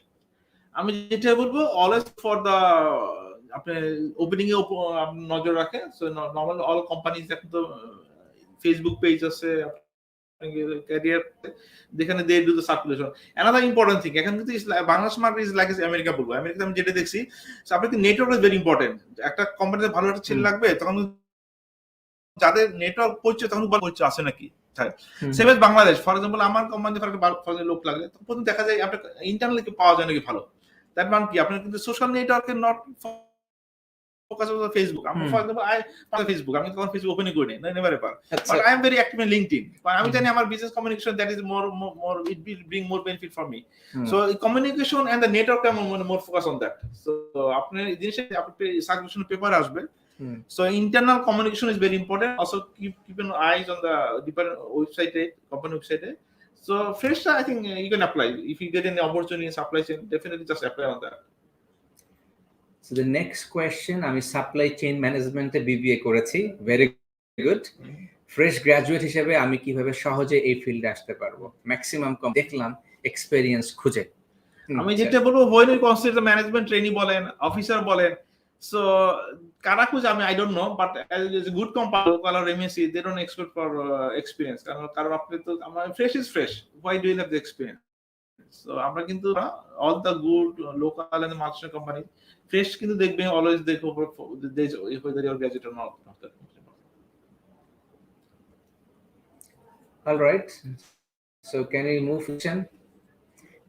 আমি যেটা বলবো always for the আপনি opening এ নজর রাখেন. So normal all companies এখন তো Facebook page আছে, career যেখানে they do the circulation. Another important thing, এখন কিন্তু Bangladesh market is like America বলবো, আমেরিকাতে আমি যেটা দেখছি, আপনাকে নেটওয়ার্ক ইজ ভেরি ইম্পর্টেন্ট. একটা কোম্পানিতে ভালো একটা ছেলে লাগবে, তখন যাদের নেটওয়ার্ক পরিচয় তখন পরিচয় আছে নাকি. Same as Bangladesh, for example আমার কোম্পানিতে লোক লাগলে তখন দেখা যায় আপনার ইন্টারনালি পাওয়া যায় নাকি ভালো. দ্যাট মান কি আপনার কিন্তু সোশ্যাল নেটওয়ার্কে not focus on Facebook. I'm for example, I Facebook. I'm not Facebook opening good. Never ever. But I am very active in LinkedIn. But I'm telling you, our business communication that is more. It will bring more benefit for me. So communication and the network, I'm more focus on that. So आपने जिनसे आपने circulation paper আসবে. So internal communication is very important. Also keep an eyes on the different website, company website. So fresh, I think you can apply. If you get any opportunity in supply chain, definitely just apply on that. So the next question, আমি supply chain ম্যানেজমেন্টে BBA করেছি, very good. Fresh graduate হিসেবে আমি কিভাবে সহজে এই ফিল্ডে আসতে পারবো? ম্যাক্সিমাম কম দেখলাম এক্সপেরিয়েন্স খুঁজে. আমি যেটা বলবো, when you consider management trainee বলেন, অফিসার বলেন, সো কারা খুঁজে আমি I don't know, but as a good company colour MSc they don't expect for experience, কারণ আপনি তো আমার fresh is fresh, why do you have the experience. So আমরা কিন্তু all the good local and multinational company fresh কিন্তু দেখবে, always দেখো whether you are graduate or not. All right, so can we move question?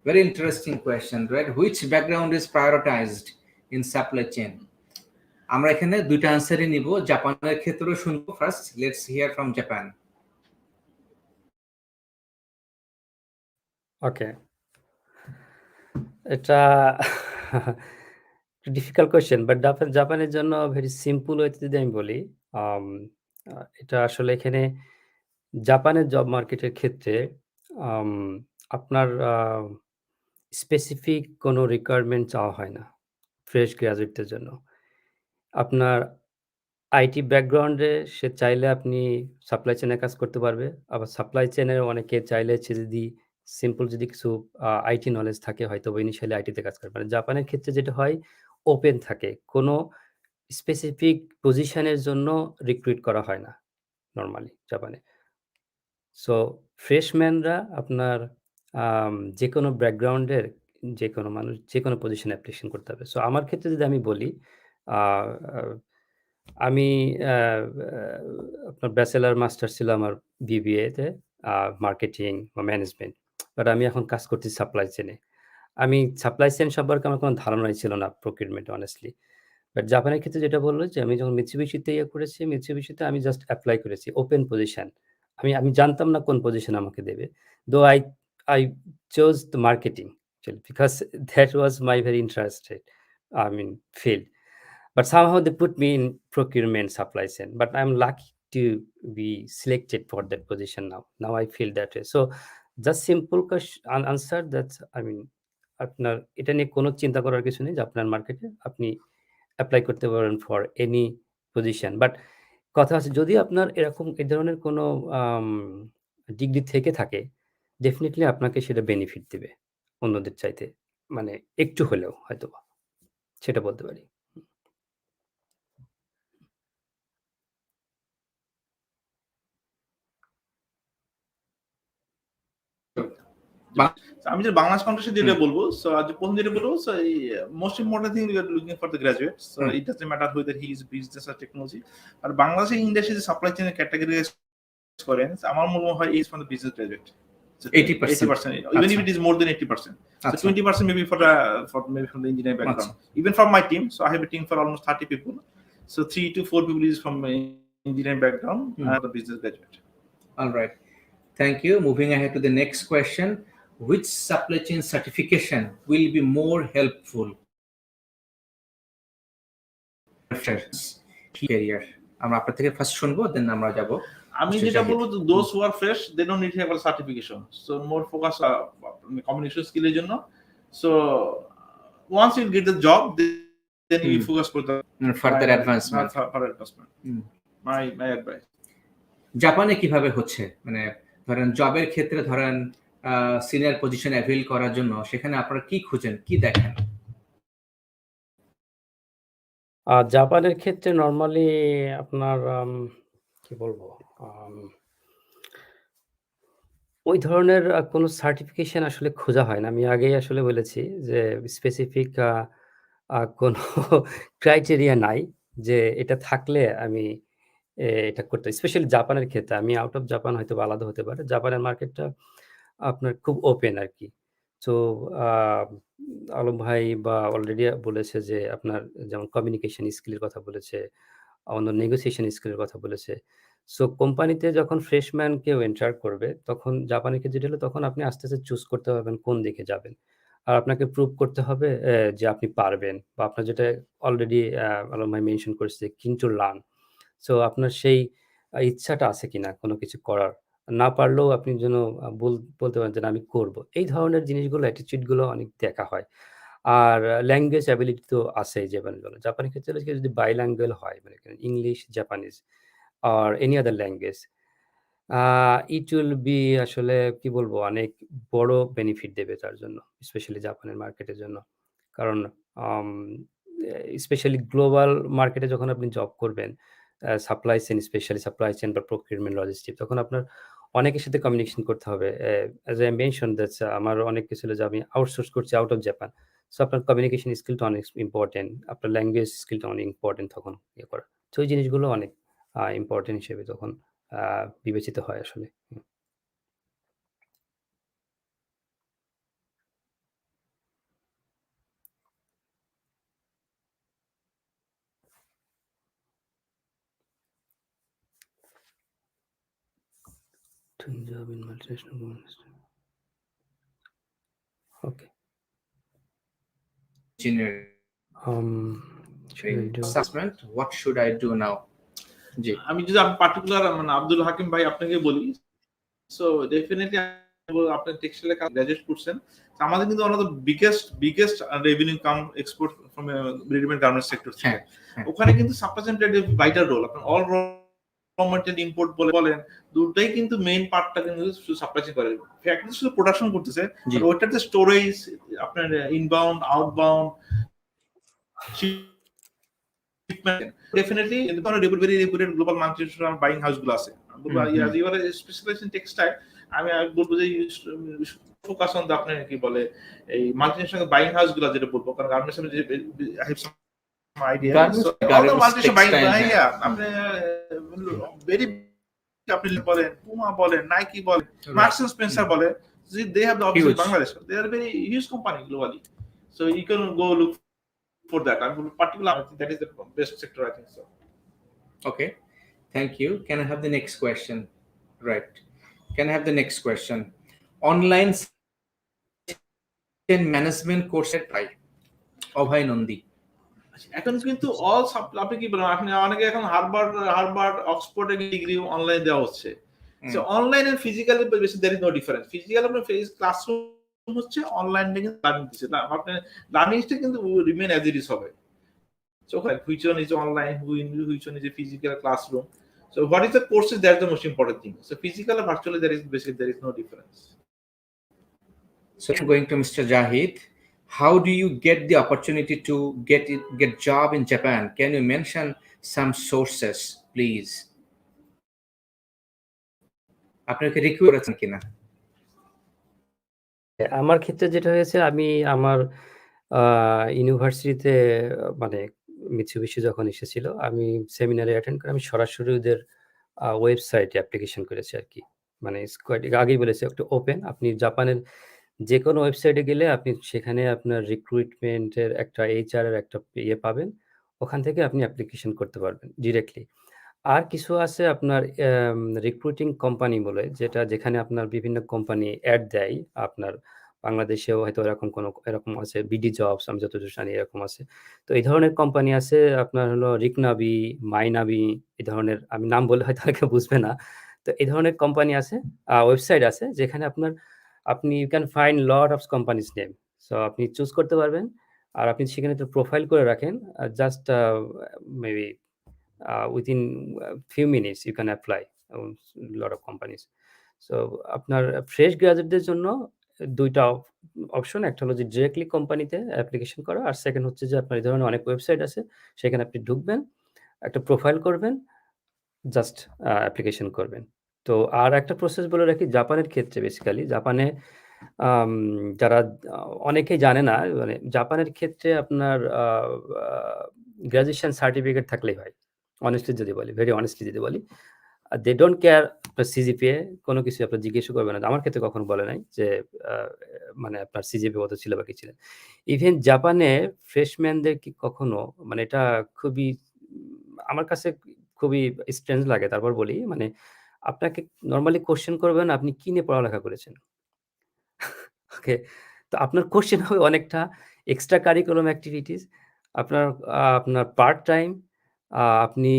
Very interesting question, right? Which background is prioritized in supply chain? আমরা এখানে দুইটা আনসারই নিব, জাপানের ক্ষেত্রেও শুনবো. First let's hear from Japan. Okay, এটা difficult question, but জাপানের জন্য ভেরি সিম্পল ওয়েতে যদি আমি বলি, এটা আসলে এখানে জাপানের জব মার্কেটের ক্ষেত্রে আপনার স্পেসিফিক কোনো রিকোয়ারমেন্ট চাওয়া হয় না ফ্রেশ গ্র্যাজুয়েটদের জন্য. আপনার আইটি ব্যাকগ্রাউন্ডে সে চাইলে আপনি সাপ্লাই চেনে কাজ করতে পারবে, আবার সাপ্লাই চেনের অনেকে চাইলে যদি সিম্পল যদি কিছু আইটি নলেজ থাকে হয়তো ইনিশিয়ালি আইটিতে কাজ করবে. মানে জাপানের ক্ষেত্রে যেটা হয়, ওপেন থাকে, কোনো স্পেসিফিক পজিশনের জন্য রিক্রুইট করা হয় না নর্মালি জাপানে. সো ফ্রেশম্যানরা আপনার যে কোনো ব্যাকগ্রাউন্ডের যে কোনো মানুষ যে কোনো পজিশনে অ্যাপ্লিকেশন করতে হবে. সো আমার ক্ষেত্রে যদি আমি বলি, আমি আপনার ব্যাচেলার মাস্টার ছিল আমার বিবিএতে মার্কেটিং বা ম্যানেজমেন্ট, বাট আমি এখন কাজ করছি সাপ্লাই চেনে। আমি সাপ্লাই চেন সম্পর্কে আমার কোনো ধারণাই ছিল না প্রকিউরমেন্ট অনেস্টলি। বাট জাপানের ক্ষেত্রে যেটা বলল যে আমি যখন মিৎসুবিশিতে করেছি, মিৎসুবিশিতে আমি জাস্ট এপ্লাই করেছি ওপেন পজিশন। আমি জানতাম না কোন পজিশন আমাকে দেবে। Though I chose the marketing because that was my very interested field. But somehow they put me in procurement supply chain. But I'm lucky to be selected for that position now. Now I feel that way. So just simple answer that আপনার এটা নিয়ে কোনো চিন্তা করার কিছু নেই যে আপনার মার্কেটে আপনি অ্যাপ্লাই করতে পারেন ফর এনি পজিশন। বাট কথা আছে যদি আপনার এরকম এই ধরনের কোনো ডিগ্রি থেকে থাকে, ডেফিনিটলি আপনাকে সেটা বেনিফিট দিবে অন্যদের চাইতে, মানে একটু হলেও হয়তোবা, সেটা বলতে পারি। আমি যে বাংলাদেশ কন্টেক্সটে যেটা বলবো, সো আজ প্রথম যেটা বলবো, so most important thing you are looking for the graduate, so it doesn't matter whether he is business or technology. আর বাংলাদেশে ইন্ডাস্ট্রি যে সাপ্লাই চেইনের ক্যাটাগরাইজ করেন, আমার মনে হয় is for the business graduate 80%, even if it is more than 80%. So 20% maybe for from the engineering background. Even from my team, so I have a team for almost 30 people. So 3 to 4 people is from engineering background and the business graduate. All right. Thank you. Moving ahead to the next question. Which supply chain certification will be more helpful? Career. আমরা আপনার থেকে first শুনবো, দেন আমরা যাব। আমি যেটা বলবো, those who are fresh, they don't need to have a certification. So more focus communication skill এর জন্য. So once you get the job, then you focus for the further advancement. My advice. জাপানে কিভাবে হচ্ছে, মানে ধরেন জবের ক্ষেত্রে ধরেন সিনিয়র পজিশন অ্যাভেল করার জন্য সেখানে আপনারা কি খুঁজেন, কি দেখেন? জাপানের ক্ষেত্রে নরমালি আপনার কি বলবো, ওই ধরনের কোনো সার্টিফিকেশন আসলে খোঁজা হয় না। আমি আগেই আসলে বলেছি যে স্পেসিফিক কোনো ক্রাইটেরিয়া নাই যে এটা থাকলে আমি এটা করতে, স্পেশালি জাপানের ক্ষেত্রে। আমি আউট অফ জাপান হয়তো আলাদা হতে পারে, জাপানের মার্কেটটা আপনার খুব ওপেন আর কি। সো আলম ভাই বা অলরেডি বলেছে যে আপনার যেমন কমিউনিকেশন স্কিলের কথা বলেছে, অন্য নেগোসিয়েশন স্কিলের কথা বলেছে। সো কোম্পানিতে যখন ফ্রেশম্যান কেউ এন্টার করবে, তখন জাপানের ক্ষেত্রে যেটা হলো, তখন আপনি আস্তে আস্তে চুজ করতে পারবেন কোন দিকে যাবেন। আর আপনাকে প্রুভ করতে হবে যে আপনি পারবেন, বা আপনার যেটা অলরেডি আলম ভাই মেনশন করেছে যে কিন টু লার্ন। সো আপনার সেই ইচ্ছাটা আছে কিনা কোনো কিছু করার। না পারলেও আপনি যেন বলতে পারেন যে আমি করব। এই ধরনের জিনিসগুলো, অ্যাটিটিউডগুলো অনেক দেখা হয়। আর ল্যাঙ্গুয়েজ অ্যাবিলিটি তো আছেই জাপানের জন্য। জাপানের ক্ষেত্রে যদি বাইল্যাঙ্গুয়াল হয়, মানে ইংলিশ, জাপানিজ আর any other language, it will be আসলে কি বলবো, অনেক বড় বেনিফিট দেবে তার জন্য, স্পেশালি জাপানের মার্কেটের জন্য। কারণ স্পেশালি গ্লোবাল মার্কেটে যখন আপনি জব করবেন, supply chain, specially supply chain বা প্রকিউরমেন্ট লজিস্টিক, তখন আপনার অনেকের সাথে কমিউনিকেশন করতে হবে। অ্যাজ আই মেনশন দ্যাটস আমার অনেক কিছু ছিল যে আমি আউটসোর্স করছি আউট অফ জাপান। সো আপনার কমিউনিকেশন স্কিলটা অনেক ইম্পর্টেন্ট, আপনার ল্যাঙ্গুয়েজ স্কিলটা অনেক ইম্পর্টেন্ট তখন করা। তো ওই জিনিসগুলো অনেক ইম্পর্টেন্ট হিসেবে তখন বিবেচিত হয় আসলে। Job in multinational companies. Okay. Assessment. What should I do now? জি, আমি যদি পার্টিকুলার মানে আব্দুল হাকিম ভাই আপনাকে বলি, সো ডেফিনেটলি আপনি টেক্সটাইলে গ্রাজুয়েট করছেন, আমাদের কিন্তু one of the biggest revenue come export from readymade garments sector থেকে। ওখানে কিন্তু supply chain played vital role. আপনি অল র ম্যাটেরিয়াল ইম্পোর্ট বলেন, দুটোই কিন্তু মেইন পার্টটা কিন্তু সাপ্লাই চেইন করে। ফ্যাক্টরি শুধু প্রোডাকশন করতেছে, আর ওইটাতে স্টোরেজ, আপনার inbound, outbound, definitely in the very reputed global multinational buying house গুলো আছে। Yeah, you are specialized in textile. আমি বলবো যে ফোকাস অন আপনি কি বলে এই মাল্টিনেশনাল বাইং হাউস গুলো যেটা বলবো, কারণ গার্মেন্টস এর যে I have some idea. So all the multinational buying, yeah, আপনি very আপনি বলেন, পুমা বলেন, নাইকি বলেন, মার্কস এন্ড স্পেন্সার বলেন, they have the office in Huge. Bangladesh. They are very huge company globally. So you can go look for that. I'm particular. I think that is the best sector. I think so. Okay, thank you. Can I have the next question? Right. Can I have the next question? Online management course by অভয় নন্দী। এখন কিন্তু all আপনি কি বলেন, আপনি অনেকে এখন Harvard অক্সফোর্ডে degree online দেওয়া হচ্ছে। সো অনলাইন এন্ড ফিজিক্যাল বেশি there is no difference. Physical আপনার ফেস ক্লাসরুম হচ্ছে, অনলাইন থেকে লার্নিং দিচ্ছে না, আপনি লার্নিংটা কিন্তু রিমেইন অ্যাজ ইট ইজ হবে। So which one is online, which one is a physical classroom. So what is the courses, that's the most important thing. So physical and virtually there is no difference. So I'm going to Mr. Jahid. How do you get the opportunity to get job in Japan? Can you mention some sources, please? আপনাকে request করেছেন কিনা? আমার ক্ষেত্রে যেটা হয়েছে, আমি আমার ইউনিভার্সিটিতে মানে মিৎসুবিশি যখন এসেছিল, আমি সেমিনারে অ্যাটেন্ড করে আমি সরাসরি ওদের ওয়েবসাইটে অ্যাপ্লিকেশন করেছি আর কি। মানে আগেই বলেছি, একটা ওপেন, আপনি জাপানের যে কোনো ওয়েবসাইটে গেলে আপনি সেখানে আপনার রিক্রুটমেন্টের একটা HR এর একটা ইয়ে পাবেন, ওখান থেকে আপনি অ্যাপ্লিকেশন করতে পারবেন ডিরেক্টলি। আর কিছু আছে আপনার রিক্রুটিং কোম্পানি বলে, যেখানে আপনার বিভিন্ন কোম্পানি অ্যাড দেয়। আপনার বাংলাদেশেও হয়তো এরকম আছে, বিডি জবস আমি যতদূর জানি এরকম আছে। তো এই ধরনের কোম্পানি আছে, আপনার হলো রিকনাবি, মাইনাবি, এই ধরনের, আমি নাম বললে হয়তো অনেকে বুঝবে না। তো এই ধরনের কোম্পানি আছে, ওয়েবসাইট আছে, যেখানে আপনি you can find lot of companies name. So আপনি চুজ করতে পারবেন, আর আপনি সেখানে তো প্রোফাইল করে রাখেন, just maybe within few minutes you can apply lot of companies. So আপনার ফ্রেশ গ্রাজুয়েটদের জন্য দুইটা অপশন, একটা হলো যে ডিরেক্টলি কোম্পানিতে অ্যাপ্লিকেশন করা, আর সেকেন্ড হচ্ছে যে আপনার এই ধরনের অনেক ওয়েবসাইট আছে, সেখানে আপনি ঢুকবেন, একটা প্রোফাইল করবেন, জাস্ট অ্যাপ্লিকেশন করবেন। তো আর একটা প্রসেস বলে রাখি, জাপানের ক্ষেত্রে বেসিক্যালি জাপানে যারা অনেকেই জানে না, মানে জাপানের ক্ষেত্রে আপনার গ্র্যাজুয়েশন সার্টিফিকেট থাকলেই হয়। অনেস্টলি যদি বলি, ভেরি অনেস্টলি যদি বলি, দে ডোন্ট কেয়ার আপনার সিজিপিএ, কোনো কিছু আপনার জিজ্ঞেসও করবে না। আমার ক্ষেত্রে কখনো বলে নাই যে মানে আপনার সিজিপিএ কত ছিল বা কি ছিল। ইভেন জাপানে ফ্রেশম্যানদের কি কখনো, মানে এটা খুবই আমার কাছে খুবই স্ট্রেঞ্জ লাগে। তারপর বলি, মানে আপনাকে নরমালি কোয়েশ্চেন করবেন, আপনি কি নিয়ে পড়ালেখা করেছেন? ওকে, তো আপনার কোয়েশ্চেন হবে অনেকটা এক্সট্রা কারিকুলাম অ্যাক্টিভিটিস, আপনার পার্ট টাইম, আপনি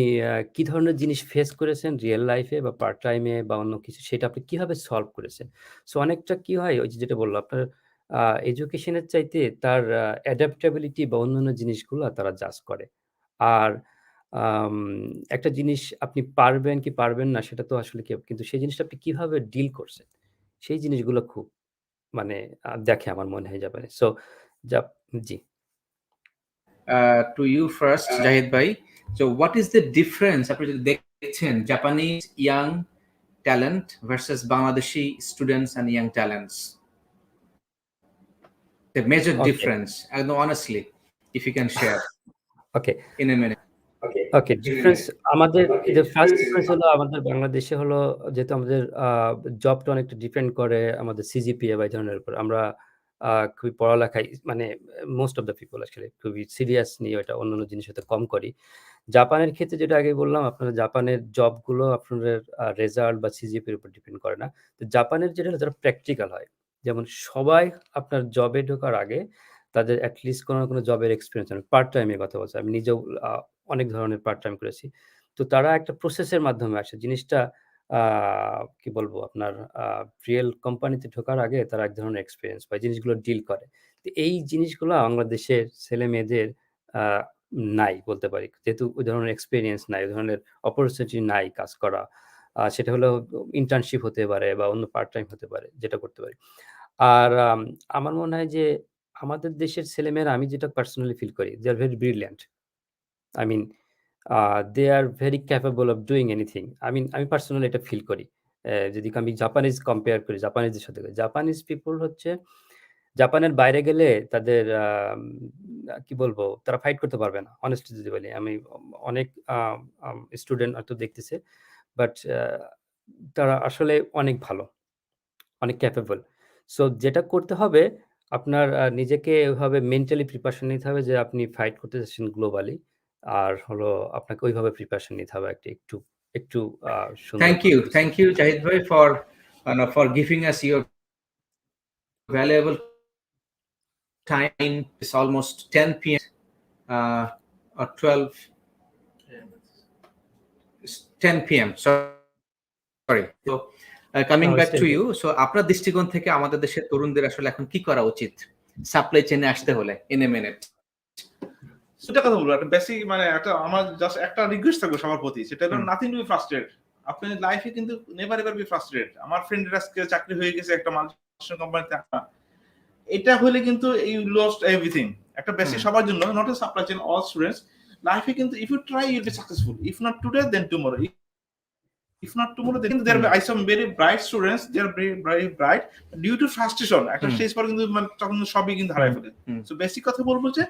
কি ধরনের জিনিস ফেস করেছেন রিয়েল লাইফে বা পার্ট টাইমে বা অন্য কিছু, সেটা আপনি কিভাবে সলভ করেছেন। সো অনেকটা কি হয়, ওই যেটা বললো, আপনার এডুকেশনের চাইতে তার অ্যাডাপ্টেবিলিটি বা অন্যান্য জিনিসগুলো তারা জাজ করে। আর একটা জিনিস আপনি পারবেন কি পারবেন না সেটা তো আসলে কিন্তু সেই জিনিসটা আপনি কিভাবে ডিল করছেন, সেই জিনিসগুলো খুব মানে দেখে আমার মনে হয় জাপানে। So G. To you first, Jahid bhai. So what is the difference আপনি যদি দেখছেন Japanese young talent versus Bangladeshi students and young talents? The major difference, I know honestly, if you can share. Okay. In a minute. Okay, difference আমাদের যে first difference হলো, আমাদের বাংলাদেশে হলো যেহেতু আমাদের জবটা অনেকটা ডিপেন্ড করে আমাদের সিজিপিএ বা এই ধরনের উপর। আমরা খুবই পড়ালেখায়, মানে most of the people actually খুবই সিরিয়াস নিয়ে ওটা, অন্যান্য জিনিস হয়তো কম করি। জাপানের ক্ষেত্রে যেটা আগে বললাম, আপনারা জাপানের জবগুলো আপনাদের রেজাল্ট বা সিজিপিএর উপর ডিপেন্ড করে না। তো জাপানের যেটা হলো, যারা প্র্যাকটিক্যাল হয়, যেমন সবাই আপনার জবে ঢোকার আগে তাদের অ্যাটলিস্ট কোনো না কোনো জবের এক্সপেরিয়েন্স, পার্ট টাইমের কথা বলছি, আমি নিজেও অনেক ধরনের পার্ট টাইম করেছি। তো তারা একটা প্রসেসের মাধ্যমে আসে জিনিসটা, কি বলবো, আপনার রিয়েল কোম্পানিতে ঢোকার আগে তারা এক ধরনের এক্সপেরিয়েন্স বা জিনিসগুলো ডিল করে। তো এই জিনিসগুলো বাংলাদেশের ছেলে-মেয়েদের নাই বলতে পারি। যেহেতু ওই ধরনের এক্সপেরিয়েন্স নাই, ওই ধরনের অপরচুনিটি নাই কাজ করা। সেটা হলো ইন্টার্নশিপ হতে পারে বা অন্য পার্ট টাইম হতে পারে, যেটা করতে পারি। আর আমার মনে হয় যে আমাদের দেশের ছেলেমেয়েরা, আমি যেটা পার্সোনালি ফিল করি, they are very brilliant. I mean, they are very capable of doing anything. আমি পার্সোনালি এটা ফিল করি। যদি আমি জাপানিজ কম্পেয়ার করি, জাপানিজদের সাথে, জাপানিজ পিপল হচ্ছে, জাপানের বাইরে গেলে তাদের কি বলবো, তারা ফাইট করতে পারবে না। অনেস্টলি যদি বলি, আমি অনেক স্টুডেন্ট হয়তো দেখতেছে, বাট তারা আসলে অনেক ভালো, অনেক ক্যাপেবল। সো যেটা করতে হবে আপনার নিজেকে ওইভাবে মেন্টালি প্রিপারেশন নিতে হবে যে আপনি ফাইট করতে যাচ্ছেন গ্লোবালি। আর হলো আপনাকে ওইভাবে প্রিপারেশন নিতে হবে আরকি একটু সুন্দর করে বুঝতে। Thank you, Jahid bhai, for giving us your valuable time. It's almost 10 p.m. Or 12, it's 10 p.m. Sorry. So coming No, back it's to okay. you, so আপনার দৃষ্টিকোণ থেকে আমাদের দেশের তরুণদের আসলে এখন কি করা উচিত সাপ্লাই চেইনে আসতে হলে in a minute? সেটা কথা বলবো, একটা বেসিক মানে একটা আমার জাস্ট একটা রিকোয়েস্ট থাকবে সবার প্রতি, সেটা হলো নাথিং টু বি ফ্রাস্ট্রেটেড। আপনি লাইফে কিন্তু নেভার এভার বি ফ্রাস্ট্রেটেড। আমার ফ্রেন্ডের আজকে চাকরি হয়ে গেছে একটা মাল্টিনেশনাল কোম্পানিতে, এটা হলে কিন্তু ইউ লস্ট এভরিথিং। একটা বেসিক সবার জন্য, not a supply chain, all students লাইফে কিন্তু if you try you'll be successful, if not today then tomorrow, if not tomorrow then there are some very bright students, they are very bright due to frustration একটা stage পর কিন্তু মানে তখন সবই কিন্তু হারায় ফেলে। সো বেসিক কথা বলবো যে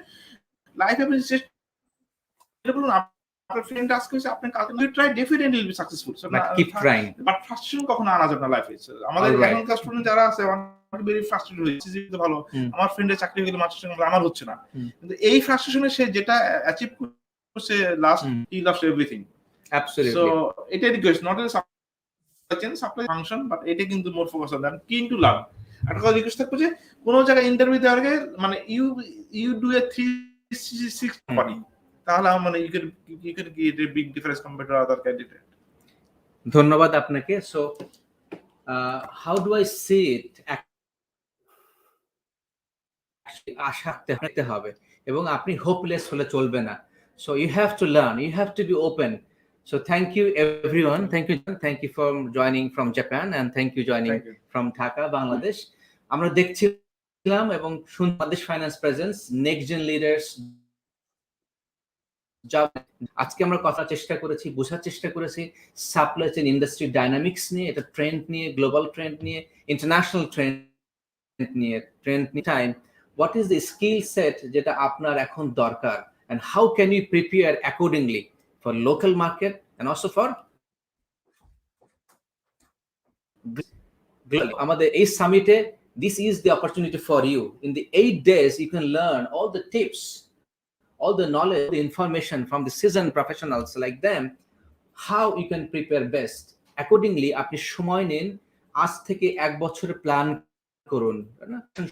লাইফে আপনি যেটা বলুন আপনার ফ্রেন্ড আজকে হচ্ছে আপনি কালকে you try definitely will be successful, so Keep trying. But frustration কখনো আনা যাবে না লাইফে। আমাদের এখনকার স্টুডেন্ট যারা আছে অনেক বেশি ফ্রাস্ট্রেটেড হয়েছে, ভালো আমার ফ্রেন্ডের চাকরি হয়ে গেল মাস্টার আমার হচ্ছে না, কিন্তু এই ফ্রাস্ট্রেশনে সে যেটা অ্যাচিভ করছে last he lost everything. Absolutely. So it is good, not a supply function, but এটা কিন্তু মোর focus on that, keen to learn। একটা কথা রিকোয়েস্ট থাকবে যে কোন জায়গায় ইন্টারভিউ দেওয়ার আগে মানে you do a 360 company, তাহলে মানে you can get a big difference compared to other candidate। ধন্যবাদ আপনাকে। So how do I see it? আশা রাখতে হবে এবং আপনি হোপলেস হলে চলবে না। So you have to learn, you have to be open. So thank you everyone. Thank you for joining from Japan, and thank you joining from Dhaka, Bangladesh. আমরা দেখছিলাম এবং Bangladesh finance presence next gen leaders. আজকে আমরা কথা চেষ্টা করেছি, বোঝার চেষ্টা করেছি সাপ্লাই চেইন ইন্ডাস্ট্রি ডাইনামিক্স নিয়ে, এটা ট্রেন্ড নিয়ে, গ্লোবাল ট্রেন্ড নিয়ে, ইন্টারন্যাশনাল ট্রেন্ড নিয়ে, time what is the skill set যেটা আপনার এখন দরকার, and how can you prepare accordingly for local market and also for global. আমাদের এই সামিটে this is the opportunity for you. In the 8 days you can learn all the tips, all the knowledge, the information from the seasoned professionals like them, how you can prepare best accordingly. আপনি সময় নিন, আজ থেকে 1 বছরের plan করুন,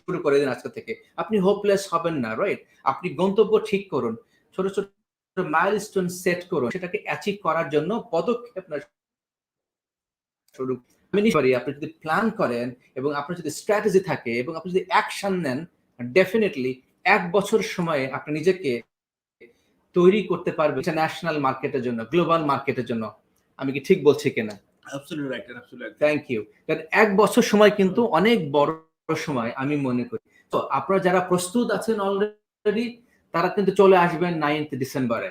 শুরু করে দিন আজকে থেকে। আপনি হোপলেস হবেন না, রাইট? আপনি গন্তব্য ঠিক করুন, ছোট ছোট মাইলস্টোন সেট করুন, সেটাকে অ্যাচিভ করার জন্য পদক্ষেপ না শুরু। আপনি যদি প্ল্যান করেন এবং আপনার যদি স্ট্র্যাটেজি থাকে এবং আপনি যদি অ্যাকশন নেন, ডেফিনেটলি 1 বছর সময়ে আপনি নিজেকে তৈরি করতে পারবেন ইন্টারন্যাশনাল মার্কেটের জন্য, গ্লোবাল মার্কেটের জন্য। আমি কি ঠিক বলছি কিনা? Absolutely right, absolutely. Thank you. কারণ 1 বছর সময় কিন্তু অনেক বড় সময় আমি মনে করি। তো আপনারা যারা প্রস্তুত আছেন অলরেডি, তারা কিন্তু চলে আসবেন 9th ডিসেম্বরে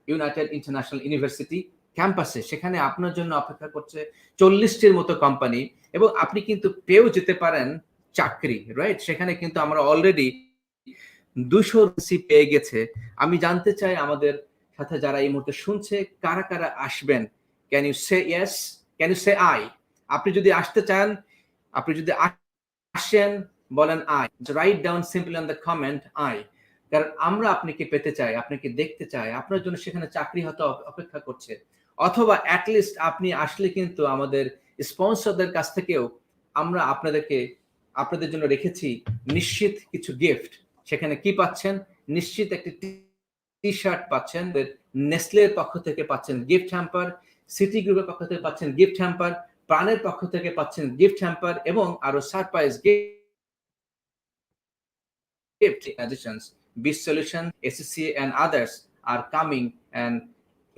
ইউনাইটেড ইন্টারন্যাশনাল ইউনিভার্সিটি ক্যাম্পাসে। সেখানে আপনার জন্য অপেক্ষা করছে 40টির মতো কোম্পানি, এবং আপনি কিন্তু পেয়েও যেতে পারেন চাকরি, রাইট? সেখানে কিন্তু আমরা অলরেডি 200 পেয়ে গেছে। আমি জানতে চাই আমাদের সাথে যারা এই মুহূর্তে শুনছে, কারা কারা আসবেন? Can you say yes? Can you say I? আপনি যদি আসতে চান, আপনি যদি আসেন, বলেন I. Write down simply on the comment I. কারণ আমরা আপনাকে পেতে চাই, আপনাকে দেখতে চাই, আপনার জন্য সেখানে চাকরি হয়তো অপেক্ষা করছে। অথবা অ্যাটলিস্ট আপনি আসলে কিন্তু আমাদের স্পন্সরদের কাছ থেকেও আমরা আপনাদের জন্য রেখেছি নিশ্চিত কিছু গিফট। সেখানে কি পাচ্ছেন? নিশ্চিত একটি টি শার্ট পাচ্ছেন, নেসলের পক্ষ থেকে পাচ্ছেন গিফট হ্যাম্পার, সিটি গ্রুপের পক্ষ থেকে পাচ্ছেন গিফট হ্যাম্পার, প্রাণের পক্ষ থেকে পাচ্ছেন গিফট হ্যাম্পার, এবং আরো surprise gift additions. Biz Solution, SCCA and others are coming, and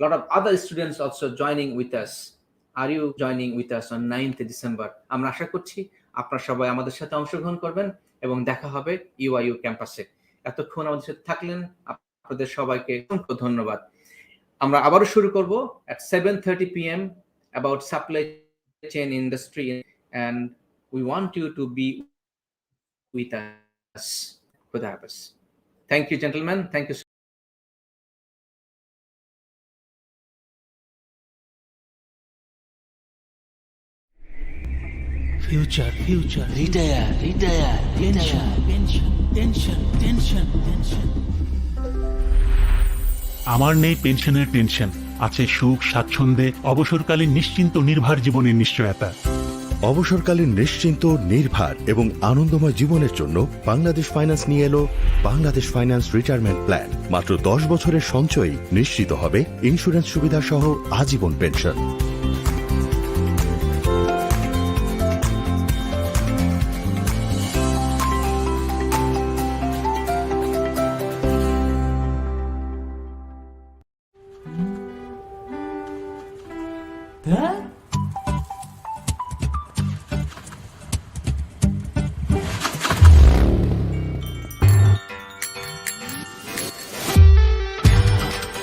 a lot of other students also joining with us. Are you joining with us on 9th December? আমরা আশা করছি আপনারা সবাই আমাদের সাথে অংশগ্রহণ করবেন এবং দেখা হবে ইউআইইউ ক্যাম্পাসে। এতক্ষণ আমাদের সাথে থাকলেন, আপনাদের সবাইকে অসংখ্য ধন্যবাদ। আমরা আবারও শুরু করব at 7:30 p.m. about supply chain industry, and we want you to be with us. Khuda Hafiz. Thank you, gentlemen. Thank you so future, retire, tension, tension. আমার নেই পেনশনের টেনশন, আছে সুখ স্বাচ্ছন্দ্যে অবসরকালীন নিশ্চিন্ত নির্ভর জীবনের নিশ্চয়তা। অবসরকালীন নিশ্চিন্ত নির্ভর এবং আনন্দময় জীবনের জন্য বাংলাদেশ ফাইন্যান্স নিয়ে এলো বাংলাদেশ ফাইন্যান্স রিটায়ারমেন্ট প্ল্যান। মাত্র 10 বছরের সঞ্চয়ই নিশ্চিত হবে ইন্স্যুরেন্স সুবিধা সহ আজীবন পেনশন।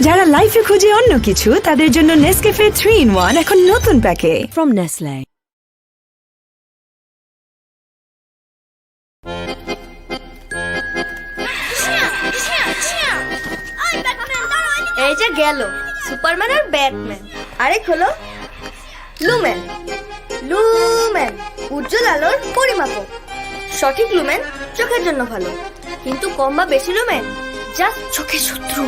যারা লাইফে খুঁজে অন্য কিছু, তাদের জন্য নেসক্যাফে 3-in-1 এখন নতুন প্যাকে from Nestle। এই যে গেল সুপারম্যান আর ব্যাটম্যান। আরে খোলো। লুমেন, লুমেন উজ্জ্বল আলোর পরিমাপক। সঠিক লুমেন চোখের জন্য ভালো, কিন্তু কম বা বেশি লুমেন জাস্ট চোখের শত্রু।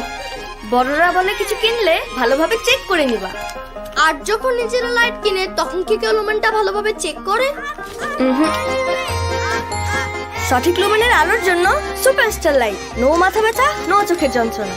বড়রা বলে কিছু কিনলে ভালোভাবে চেক করে নিবা। আর যখন নিজেরা লাইট কিনে তখন কি কেউ লুমেনটা ভালোভাবে চেক করে? সঠিক লুমেনের আলোর জন্য সুপারস্টার লাইট। নো মাথা ব্যথা, নো চোখের যন্ত্রণা।